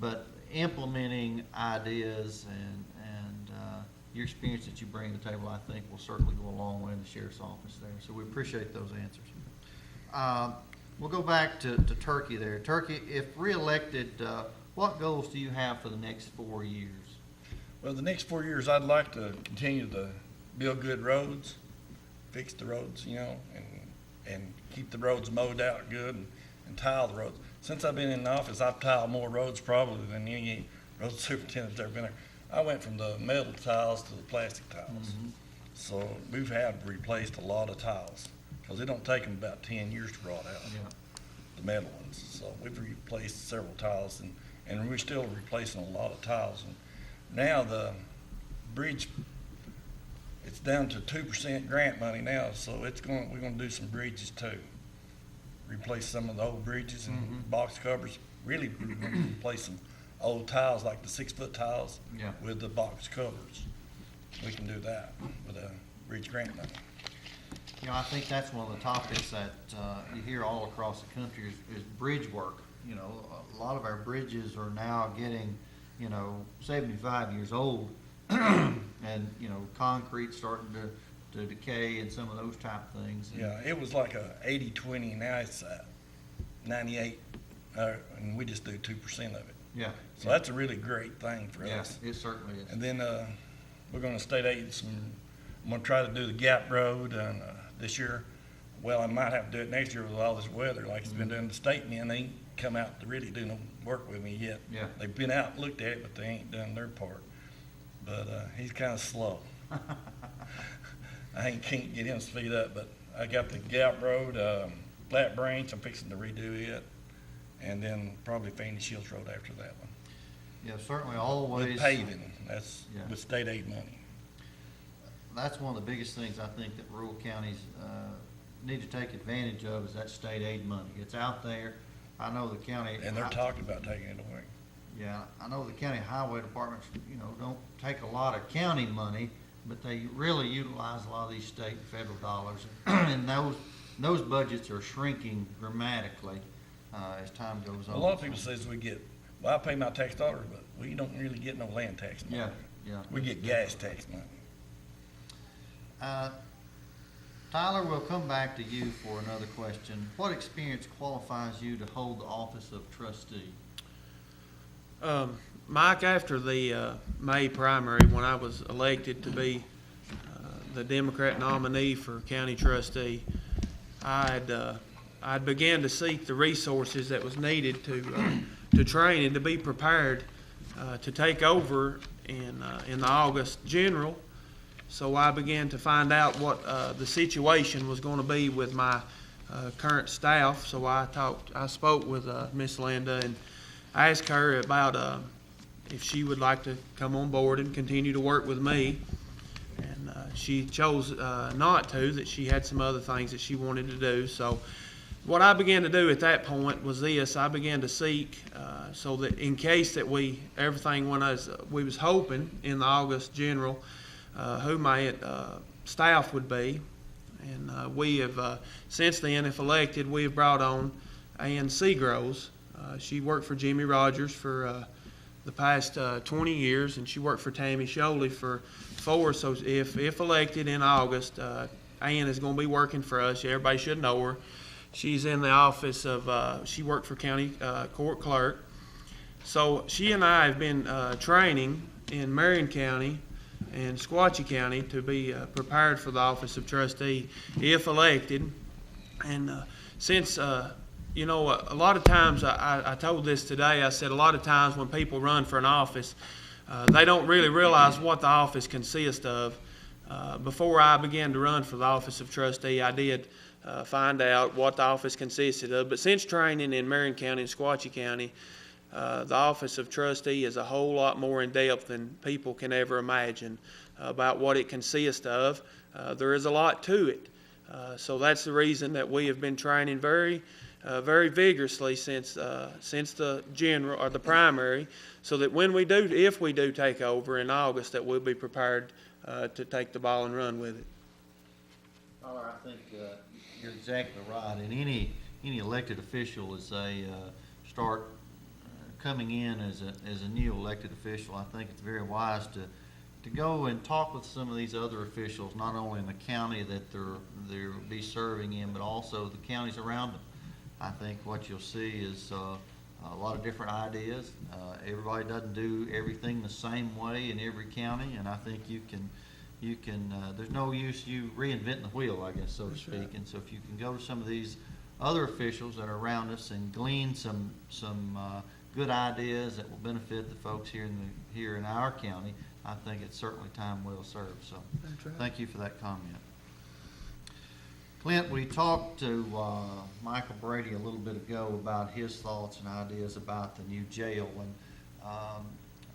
But implementing ideas and your experience that you bring to the table, I think, will certainly go a long way in the sheriff's office there. So we appreciate those answers. We'll go back to Turkey there. Turkey, if reelected, what goals do you have for the next 4 years? Well, the next 4 years, I'd like to continue to build good roads, fix the roads, you know, and keep the roads mowed out good and tile the roads. Since I've been in the office, I've tiled more roads probably than any road superintendent's ever been there. I went from the metal tiles to the plastic tiles. Mm-hmm. So we've had replaced a lot of tiles because it don't take them about 10 years to rot out, the metal ones. So we've replaced several tiles and we're still replacing a lot of tiles. And now the bridge, it's down to 2% grant money now, so we're going to do some bridges too. Replace some of the old bridges and box covers. Really, we're going to replace some old tiles like the 6-foot tiles with the box covers. We can do that with a bridge grant money. You know, I think that's one of the topics that you hear all across the country is bridge work. You know, a lot of our bridges are now getting, 75 years old, and concrete starting to decay and some of those type of things. Yeah, it was like a 80-20. Now it's 98, and we just do 2% of it. Yeah. So that's a really great thing for us. It certainly is. And then we're going to state aid I'm going to try to do the Gap Road this year. Well, I might have to do it next year with all this weather, like it's been doing. The state men, they ain't come out to really do no work with me yet. Yeah. They've been out and looked at it, but they ain't done their part. But he's kind of slow. I can't get him to speed up, but I got the Gap Road, Flat Branch, I'm fixing to redo it, and then probably Fanny Shields Road after that one. Yeah, certainly always. With paving, that's with state aid money. That's one of the biggest things I think that rural counties need to take advantage of is that state aid money. It's out there. I know the county. And they're talking about taking it away. Yeah, I know the county highway departments, don't take a lot of county money, but they really utilize a lot of these state and federal dollars. And those budgets are shrinking dramatically as time goes on. A lot of people says I pay my tax dollars, but we don't really get no land tax money. Yeah. We get gas tax money. Tyler, we'll come back to you for another question. What experience qualifies you to hold the office of trustee? Mike, after the May primary, when I was elected to be the Democrat nominee for county trustee, I'd began to seek the resources that was needed to train and to be prepared to take over in the August general. So I began to find out what the situation was going to be with my current staff. So I spoke with Miss Linda, I asked her about if she would like to come on board and continue to work with me. And she chose not to, that she had some other things that she wanted to do. So what I began to do at that point was this: I began to seek so that in case that everything went as we was hoping in the August general, who my staff would be. And we have, since then, if elected, we have brought on Ann Seagroves. She worked for Jimmy Rogers for the past 20 years, and she worked for Tammy Sholey for 4. So if elected in August, Ann is going to be working for us. Everybody should know her. She's in the office of, she worked for county court clerk. So she and I have been training in Marion County and Sequatchie County to be prepared for the office of trustee if elected. And since, you know, a lot of times, I told this today, I said a lot of times when people run for an office, they don't really realize what the office consists of. Before I began to run for the office of trustee, I did find out what the office consisted of. But since training in Marion County and Sequatchie County, the office of trustee is a whole lot more in depth than people can ever imagine about what it consists of. There is a lot to it. So that's the reason that we have been training very vigorously since the general or the primary, so that when we do, if we do take over in August, that we'll be prepared to take the ball and run with it. Tyler, I think you're exactly right. And any elected official, as they start coming in as a new elected official, I think it's very wise to go and talk with some of these other officials, not only in the county that they'll be serving in, but also the counties around them. I think what you'll see is a lot of different ideas. Everybody doesn't do everything the same way in every county, and I think you can. There's no use you reinventing the wheel, I guess, so to speak. Right. And so if you can go to some of these other officials that are around us and glean some good ideas that will benefit the folks here in our county, I think it's certainly time well served. So thank you for that comment. Clint, we talked to Michael Brady a little bit ago about his thoughts and ideas about the new jail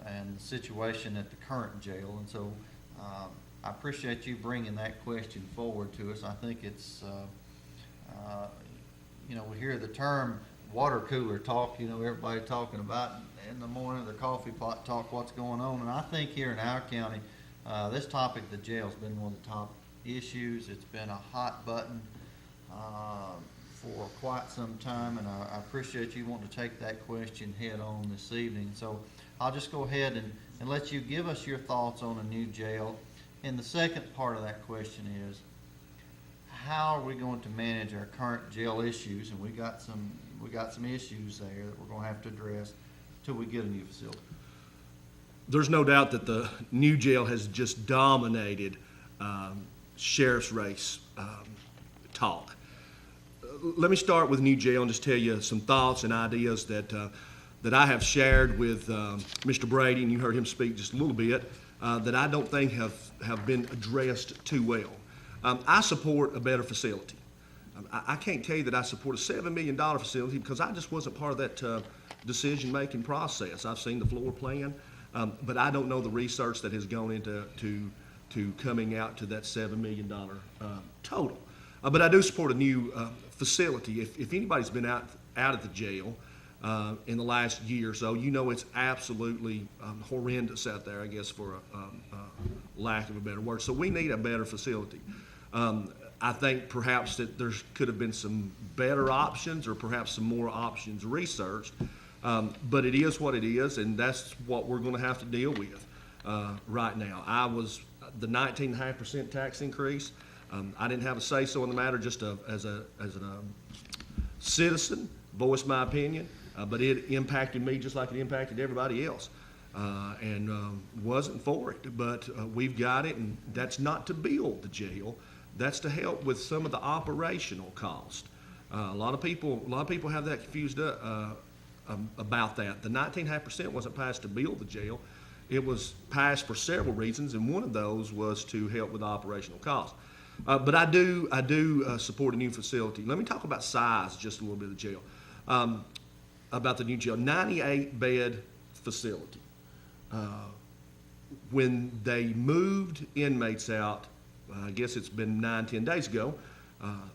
and the situation at the current jail. And so I appreciate you bringing that question forward to us. I think it's, we hear the term water cooler talk, everybody talking about in the morning, the coffee pot talk, what's going on. And I think here in our county, this topic, the jail, has been one of the top issues. It's been a hot button for quite some time, and I appreciate you wanting to take that question head on this evening. So I'll just go ahead and let you give us your thoughts on a new jail. And the second part of that question is, how are we going to manage our current jail issues? And we got some issues there that we're going to have to address till we get a new facility. There's no doubt that the new jail has just dominated sheriff's race talk. Let me start with new jail and just tell you some thoughts and ideas that I have shared with Mr. Brady, and you heard him speak just a little bit, that I don't think have been addressed too well. I support a better facility. I can't tell you that I support a $7 million facility because I just wasn't part of that decision-making process. I've seen the floor plan, but I don't know the research that has gone into coming out to that $7 million total. But I do support a new facility. If anybody's been out at the jail in the last year or so, it's absolutely horrendous out there, I guess, for a lack of a better word. So we need a better facility. I think perhaps that there could have been some better options or perhaps some more options researched. But it is what it is, and that's what we're going to have to deal with right now. I was the 19.5% tax increase. I didn't have a say-so in the matter, just as a citizen, voiced my opinion, but it impacted me just like it impacted everybody else, and wasn't for it. But we've got it, and that's not to build the jail. That's to help with some of the operational cost. A lot of people have that confused about that. The 19.5% wasn't passed to build the jail. It was passed for several reasons, and one of those was to help with operational cost. But I do support a new facility. Let me talk about size just a little bit of the jail. about the new jail, 98-bed facility. When they moved inmates out, I guess it's been 9-10 days ago,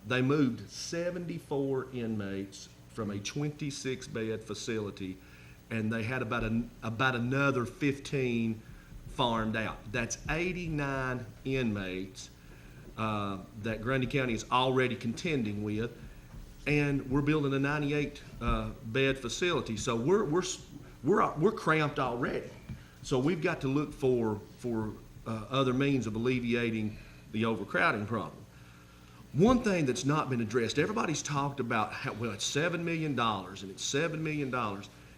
they moved 74 inmates from a 26-bed facility, and they had about another 15 farmed out. That's 89 inmates that Grundy County is already contending with, and we're building a 98 bed facility. So we're cramped already. So we've got to look for other means of alleviating the overcrowding problem. One thing that's not been addressed, everybody's talked about how, well, it's $7 million, and it's $7 million,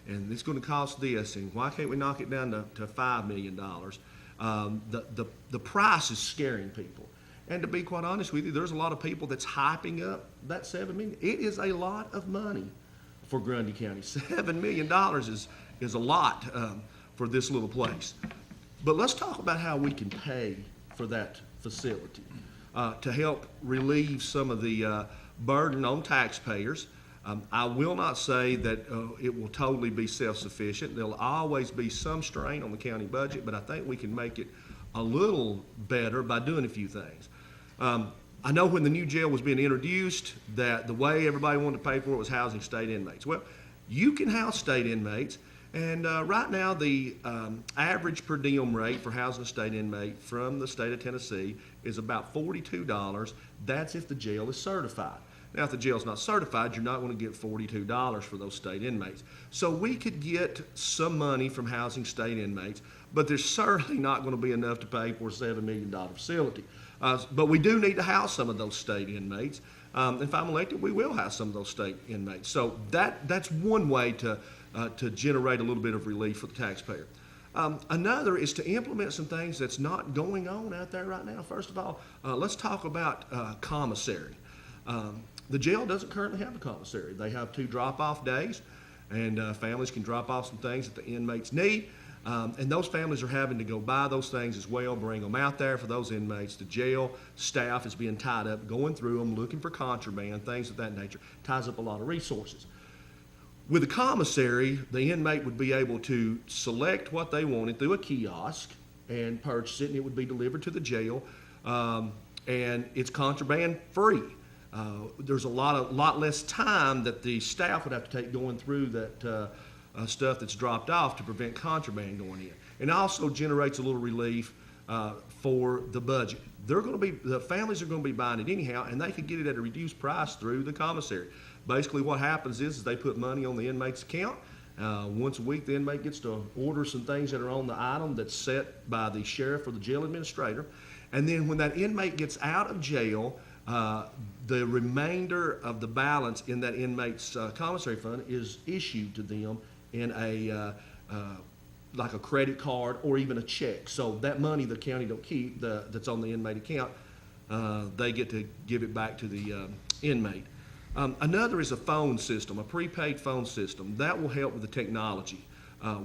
and it's going to cost this, and why can't we knock it down to $5 million? The price is scaring people. And to be quite honest with you, there's a lot of people that's hyping up that $7 million. It is a lot of money for Grundy County. $7 million is a lot for this little place. But let's talk about how we can pay for that facility to help relieve some of the burden on taxpayers. I will not say that it will totally be self-sufficient. There'll always be some strain on the county budget, but I think we can make it a little better by doing a few things. I know when the new jail was being introduced that the way everybody wanted to pay for it was housing state inmates. Well, you can house state inmates, and right now the average per diem rate for housing a state inmate from the state of Tennessee is about $42. That's if the jail is certified. Now, if the jail's not certified, you're not going to get $42 for those state inmates. So we could get some money from housing state inmates, but there's certainly not going to be enough to pay for a $7 million facility. But we do need to house some of those state inmates. If I'm elected, we will house some of those state inmates. So that's one way to generate a little bit of relief for the taxpayer. Another is to implement some things that's not going on out there right now. First of all, let's talk about commissary. The jail doesn't currently have a commissary. They have 2 drop-off days, and families can drop off some things that the inmates need. And those families are having to go buy those things as well, bring them out there for those inmates. The jail staff is being tied up, going through them, looking for contraband, things of that nature. Ties up a lot of resources. With a commissary, the inmate would be able to select what they wanted through a kiosk and purchase it, and it would be delivered to the jail, and it's contraband free. There's a lot less time that the staff would have to take going through that stuff that's dropped off to prevent contraband going in. And also generates a little relief for the budget. The families are going to be buying it anyhow, and they could get it at a reduced price through the commissary. Basically what happens is they put money on the inmate's account. Once a week, the inmate gets to order some things that are on the item that's set by the sheriff or the jail administrator. And then when that inmate gets out of jail, the remainder of the balance in that inmate's commissary fund is issued to them in like a credit card or even a check. So that money the county don't keep that's on the inmate account, they get to give it back to the inmate. Another is a phone system, a prepaid phone system. That will help with the technology.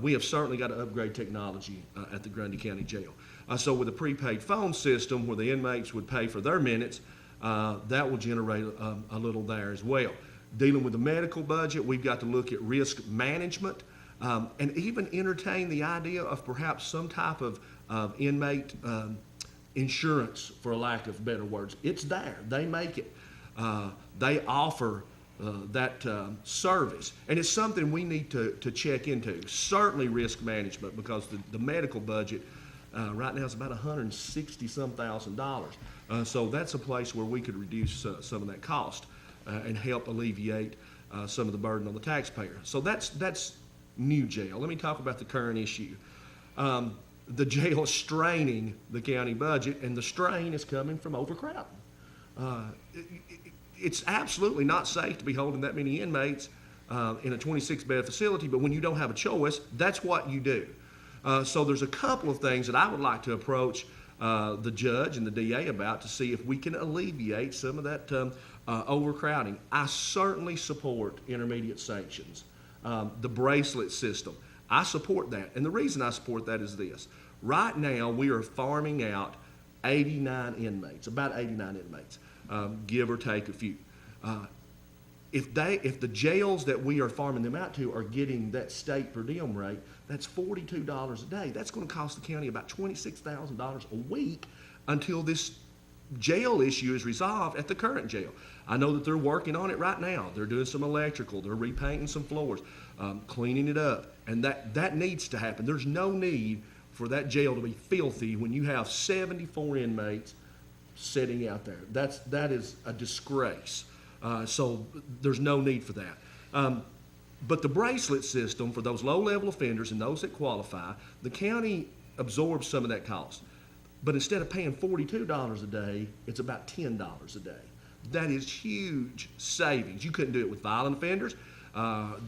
We have certainly got to upgrade technology at the Grundy County Jail. So with a prepaid phone system where the inmates would pay for their minutes, that will generate a little there as well. Dealing with the medical budget, we've got to look at risk management and even entertain the idea of perhaps some type of inmate insurance, for a lack of better words. It's there. They make it. They offer that service. And it's something we need to check into. Certainly risk management, because the medical budget right now is about $160,000. So that's a place where we could reduce some of that cost and help alleviate some of the burden on the taxpayer. So that's new jail. Let me talk about the current issue. The jail is straining the county budget, and the strain is coming from overcrowding. It's absolutely not safe to be holding that many inmates in a 26-bed facility, but when you don't have a choice, that's what you do. So there's a couple of things that I would like to approach the judge and the DA about to see if we can alleviate some of that overcrowding. I certainly support intermediate sanctions, the bracelet system. I support that, and the reason I support that is this. Right now, we are farming out 89 inmates, about 89 inmates, give or take a few. if the jails that we are farming them out to are getting that state per diem rate, that's $42 a day. That's going to cost the county about $26,000 a week until this jail issue is resolved at the current jail. I know that they're working on it right now. They're doing some electrical, they're repainting some floors, cleaning it up, and that needs to happen. There's no need for that jail to be filthy when you have 74 inmates sitting out there. That is a disgrace. So there's no need for that. But the bracelet system for those low-level offenders and those that qualify, the county absorbs some of that cost. But instead of paying $42 a day, it's about $10 a day. That is huge savings. You couldn't do it with violent offenders,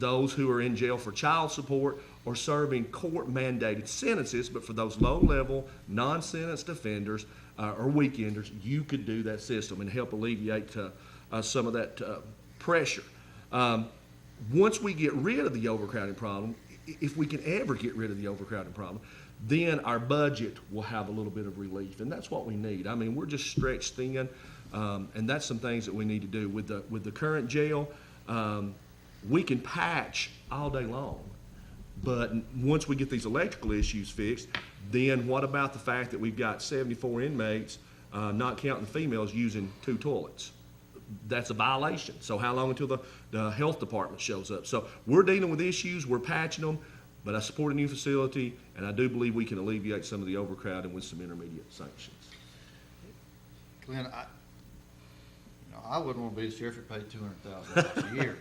those who are in jail for child support or serving court-mandated sentences. But for those low-level, non-sentenced offenders or weekenders, you could do that system and help alleviate some of that pressure. Once we get rid of the overcrowding problem, if we can ever get rid of the overcrowding problem, then our budget will have a little bit of relief, and that's what we need. I mean, we're just stretched thin, and that's some things that we need to do. With the current jail, we can patch all day long, but once we get these electrical issues fixed, then what about the fact that we've got 74 inmates, not counting the females, using 2 toilets? That's a violation. So how long until the health department shows up? So we're dealing with issues, we're patching them, but I support a new facility, and I do believe we can alleviate some of the overcrowding with some intermediate sanctions. Glenn, I wouldn't want to be the sheriff that paid $200,000 a year.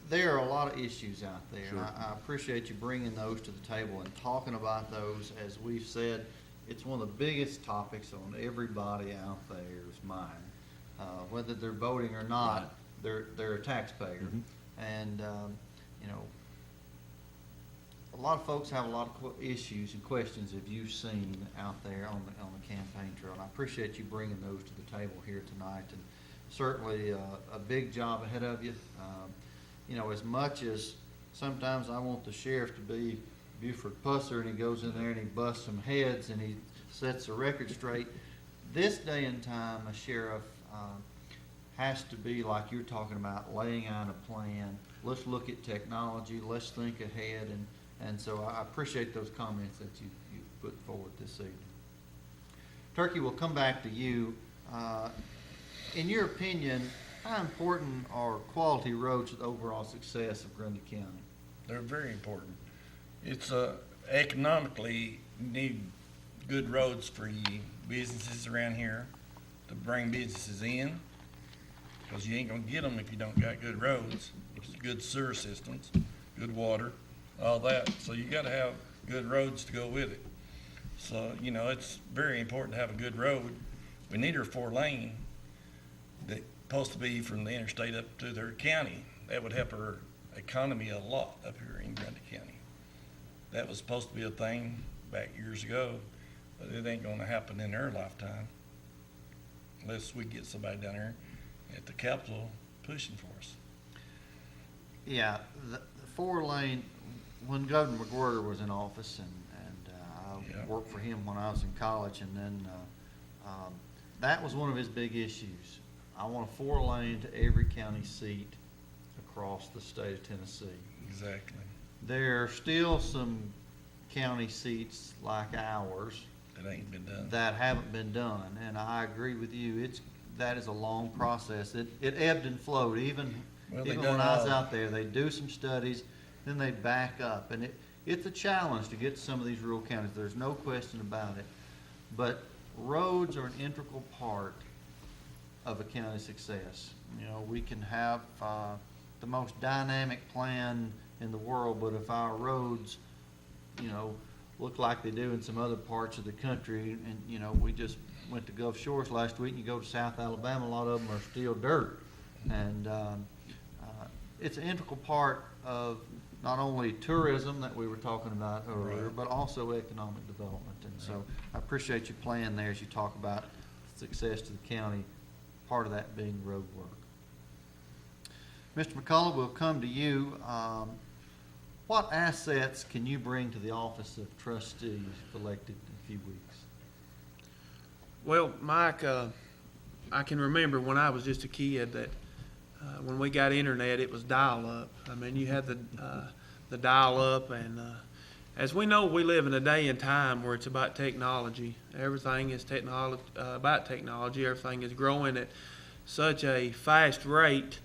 There are a lot of issues out there, Sure. and I appreciate you bringing those to the table and talking about those. As we've said, it's one of the biggest topics on everybody out there's mind. Whether they're voting or not, they're a taxpayer. Mm-hmm. And, a lot of folks have a lot of issues and questions that you've seen out there on the campaign trail. And I appreciate you bringing those to the table here tonight. And certainly a big job ahead of you. As much as sometimes I want the sheriff to be Buford Pusser and he goes in there and he busts some heads and he sets the record straight, this day and time a sheriff has to be like you're talking about, laying out a plan. Let's look at technology. Let's think ahead. And so I appreciate those comments that you put forward this evening. Turkey, we'll come back to you. In your opinion, how important are quality roads to the overall success of Grundy County? They're very important. It's economically, you need good roads for you businesses around here to bring businesses in, because you ain't gonna get them if you don't got good roads, good sewer systems, good water, all that. So you gotta have good roads to go with it. So, it's very important to have a good road. We need our 4-lane that's supposed to be from the interstate up to their county. That would help our economy a lot up here in Grundy County. That was supposed to be a thing back years ago, but it ain't gonna happen in their lifetime unless we get somebody down there at the Capitol pushing for us. Yeah, the 4-lane, when Governor McWhorter was in office, and I worked for him when I was in college, and then that was one of his big issues. I want a 4-lane to every county seat across the state of Tennessee. Exactly. There are still some county seats like ours That ain't been done. that haven't been done, and I agree with you. That is a long process. It ebbed and flowed. Even when I was out there, they do some studies, then they back up, and it's a challenge to get to some of these rural counties. There's no question about it. But roads are an integral part of a county success. We can have the most dynamic plan in the world, but if our roads, look like they do in some other parts of the country, and we just went to Gulf Shores last week, and you go to South Alabama, a lot of them are still dirt. And it's an integral part of not only tourism that we were talking about earlier, but also economic development. And so I appreciate your plan there as you talk about success to the county, part of that being road work. Mr. McCullough, we'll come to you. What assets can you bring to the office of trustee if elected in a few weeks? Well, Mike, I can remember when I was just a kid that When we got internet, it was dial-up. I mean, you had the dial-up, and as we know, we live in a day and time where it's about technology. Everything is about technology. Everything is growing at such a fast rate.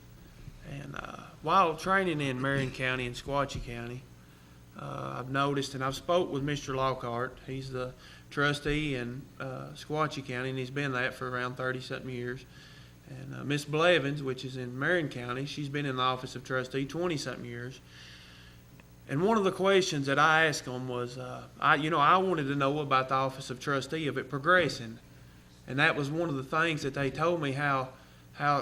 And while training in Marion County and Sequatchie County, I've noticed, and I've spoke with Mr. Lockhart. He's the trustee in Sequatchie County, and he's been that for around 30-something years. And Miss Blevins, which is in Marion County, she's been in the office of trustee 20-something years. And one of the questions that I asked them was, I wanted to know about the office of trustee, of it progressing. And that was one of the things that they told me, how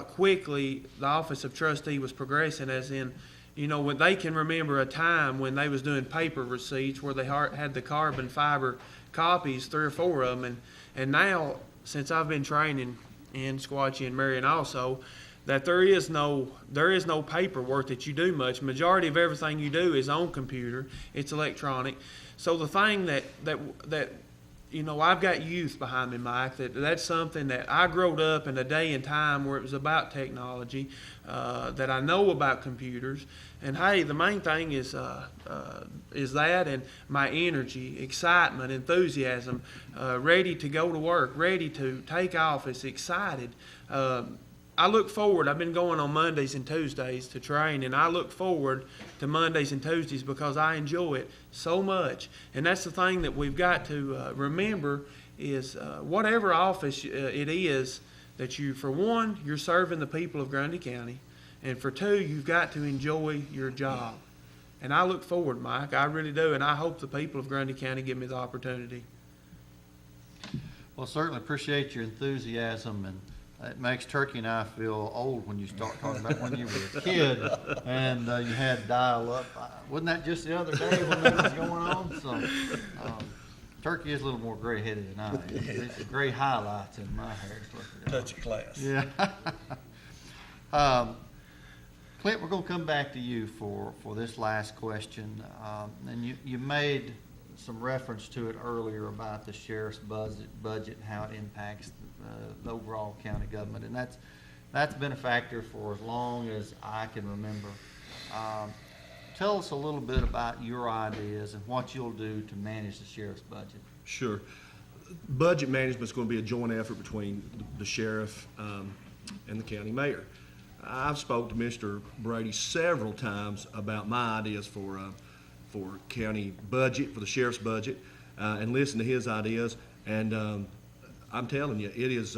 quickly the office of trustee was progressing, as in, when they can remember a time when they was doing paper receipts where they had the carbon fiber copies, 3 or 4 of them. And now, since I've been training in Sequatchie and Marion also, that there is no paperwork that you do much. Majority of everything you do is on computer. It's electronic. So the thing that I've got youth behind me, Mike, that's something that I growed up in a day and time where it was about technology, that I know about computers. And hey, the main thing is that, and my energy, excitement, enthusiasm, ready to go to work, ready to take office, excited. I look forward. I've been going on Mondays and Tuesdays to train, and I look forward to Mondays and Tuesdays because I enjoy it so much. And that's the thing that we've got to remember is whatever office it is that for one, you're serving the people of Grundy County, and for 2, you've got to enjoy your job. And I look forward, Mike. I really do, and I hope the people of Grundy County give me the opportunity. Well, certainly appreciate your enthusiasm, and it makes Turkey and I feel old when you start talking about when you were a kid and you had dial-up. Wasn't that just the other day when that was going on? So Turkey is a little more gray-headed than I am. It's the gray highlights in my hair. Touch of class. Yeah. Clint, we're going to come back to you for this last question. And you made some reference to it earlier about the sheriff's budget and how it impacts the overall county government, and that's been a factor for as long as I can remember. Tell us a little bit about your ideas and what you'll do to manage the sheriff's budget. Sure. Budget management is going to be a joint effort between the sheriff and the county mayor. I've spoke to Mr. Brady several times about my ideas for county budget, for the sheriff's budget, and listened to his ideas. And I'm telling you, it is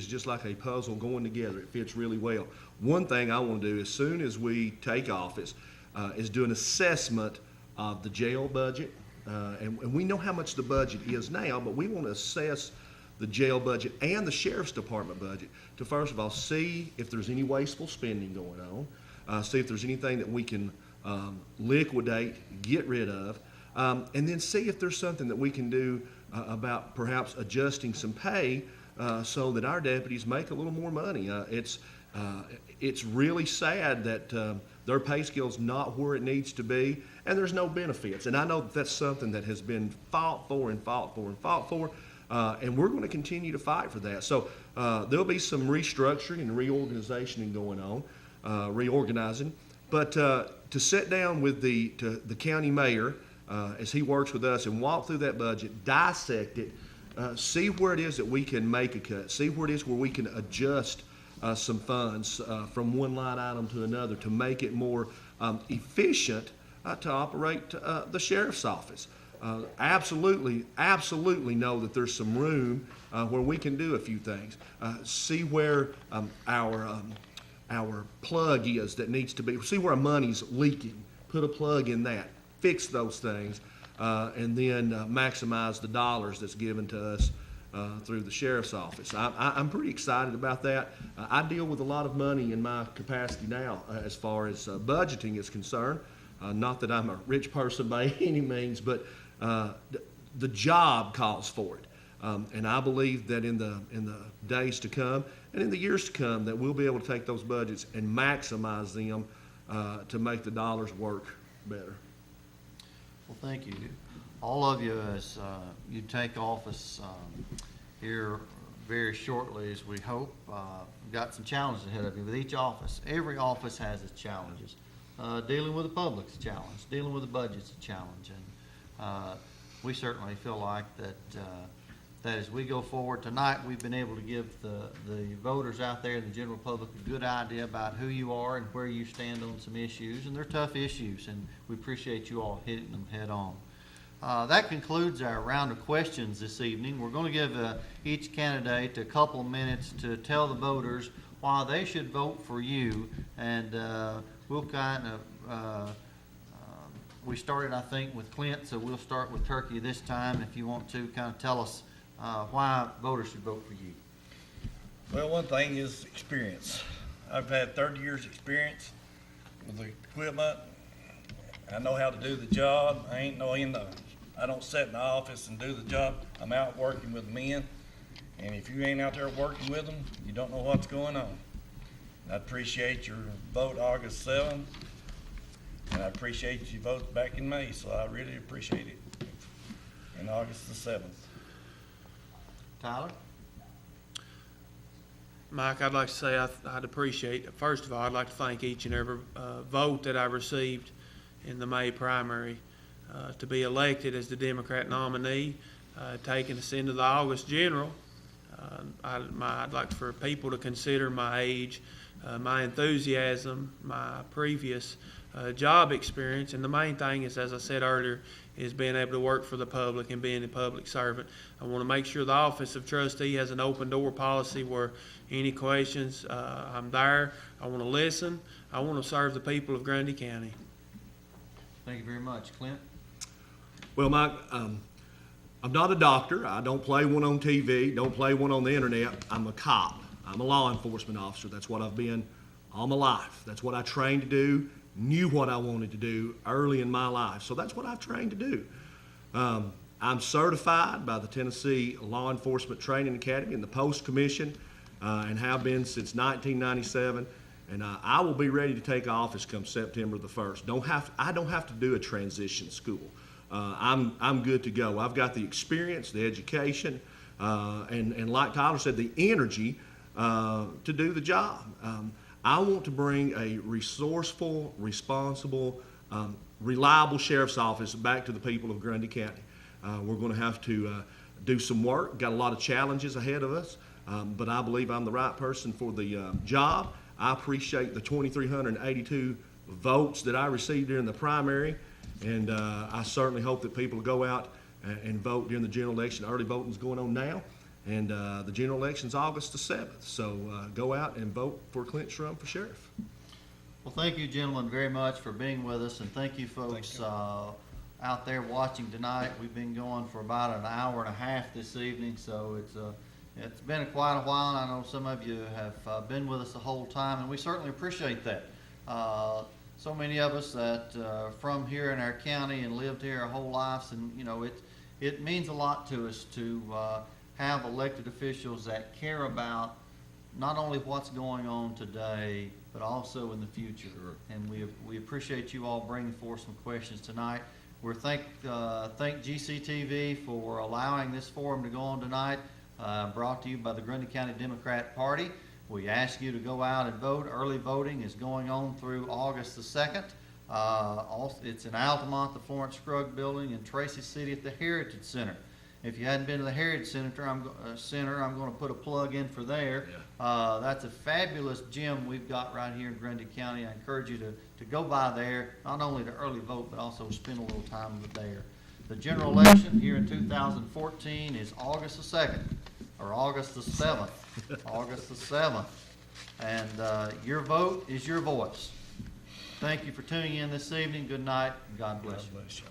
just like a puzzle going together. It fits really well. One thing I want to do as soon as we take office is do an assessment of the jail budget. And we know how much the budget is now, but we want to assess the jail budget and the sheriff's department budget to, first of all, see if there's any wasteful spending going on, see if there's anything that we can liquidate, get rid of, and then see if there's something that we can do about perhaps adjusting some pay so that our deputies make a little more money. It's really sad that their pay scale's not where it needs to be, and there's no benefits. And I know that's something that has been fought for, and we're going to continue to fight for that. So there'll be some restructuring and reorganization going on, reorganizing. But to sit down with the county mayor as he works with us and walk through that budget, dissect it, see where it is that we can make a cut, see where it is where we can adjust some funds from one line item to another to make it more efficient to operate the sheriff's office. Absolutely know that there's some room where we can do a few things. See where our plug is that needs to be, see where our money's leaking, put a plug in that, fix those things, and then maximize the dollars that's given to us through the sheriff's office. I'm pretty excited about that. I deal with a lot of money in my capacity now as far as budgeting is concerned. Not that I'm a rich person by any means, but the job calls for it. And I believe that in the days to come and in the years to come that we'll be able to take those budgets and maximize them to make the dollars work better. Well, thank you. All of you, as you take office here very shortly, as we hope. We've got some challenges ahead of you with each office. Every office has its challenges. Dealing with the public's a challenge. Dealing with the budget's a challenge. And we certainly feel like that as we go forward tonight, we've been able to give the voters out there, the general public, a good idea about who you are and where you stand on some issues. And they're tough issues, and we appreciate you all hitting them head on. That concludes our round of questions this evening. We're going to give each candidate a couple of minutes to tell the voters why they should vote for you. And we'll kind of, we started, I think, with Clint, so we'll start with Turkey this time. If you want to kind of tell us why voters should vote for you. Well, one thing is experience. I've had 30 years experience with the equipment. I know how to do the job. I don't sit in the office and do the job. I'm out working with men. And if you ain't out there working with them, you don't know what's going on. And I appreciate your vote August 7th. And I appreciate you vote back in May, so I really appreciate it. In August the 7th. Tyler? Mike, I'd like to say I'd appreciate, first of all, I'd like to thank each and every vote that I received in the May primary to be elected as the Democrat nominee, taking us into the August general. I'd like for people to consider my age, my enthusiasm, my previous job experience, and the main thing is, as I said earlier, is being able to work for the public and being a public servant. I want to make sure the office of trustee has an open door policy where any questions, I'm there. I want to listen. I want to serve the people of Grundy County. Thank you very much. Clint? Well, Mike, I'm not a doctor. I don't play one on TV, don't play one on the internet. I'm a cop. I'm a law enforcement officer. That's what I've been all my life. That's what I trained to do, knew what I wanted to do early in my life. So that's what I've trained to do. I'm certified by the Tennessee Law Enforcement Training Academy and the Post Commission and have been since 1997. And I will be ready to take office come September the 1st. I don't have to do a transition school. I'm good to go. I've got the experience, the education, and like Tyler said, the energy to do the job. I want to bring a resourceful, responsible, reliable sheriff's office back to the people of Grundy County. We're going to have to do some work. Got a lot of challenges ahead of us, but I believe I'm the right person for the job. I appreciate the 2,382 votes that I received during the primary, and I certainly hope that people go out and vote during the general election. Early voting is going on now, and the general election is August the 7th. So go out and vote for Clint Shrum for sheriff. Well, thank you, gentlemen, very much for being with us, and thank you, folks, out there watching tonight. We've been going for about an hour and a half this evening, so it's been quite a while, and I know some of you have been with us the whole time, and we certainly appreciate that. So many of us that from here in our county and lived here our whole lives, and it means a lot to us to have elected officials that care about not only what's going on today, but also in the future. And we appreciate you all bringing forth some questions tonight. We thank GCTV for allowing this forum to go on tonight. Brought to you by the Grundy County Democrat Party. We ask you to go out and vote. Early voting is going on through August the 2nd. It's in Altamont, the Florence Scruggs Building, in Tracy City at the Heritage Center. If you hadn't been to the Heritage Center, I'm going to put a plug in for there. That's a fabulous gym we've got right here in Grundy County. I encourage you to go by there, not only to early vote, but also spend a little time there. The general election here in 2014 is August the 2nd, or August the 7th. August the 7th. And your vote is your voice. Thank you for tuning in this evening. Good night, and God bless you.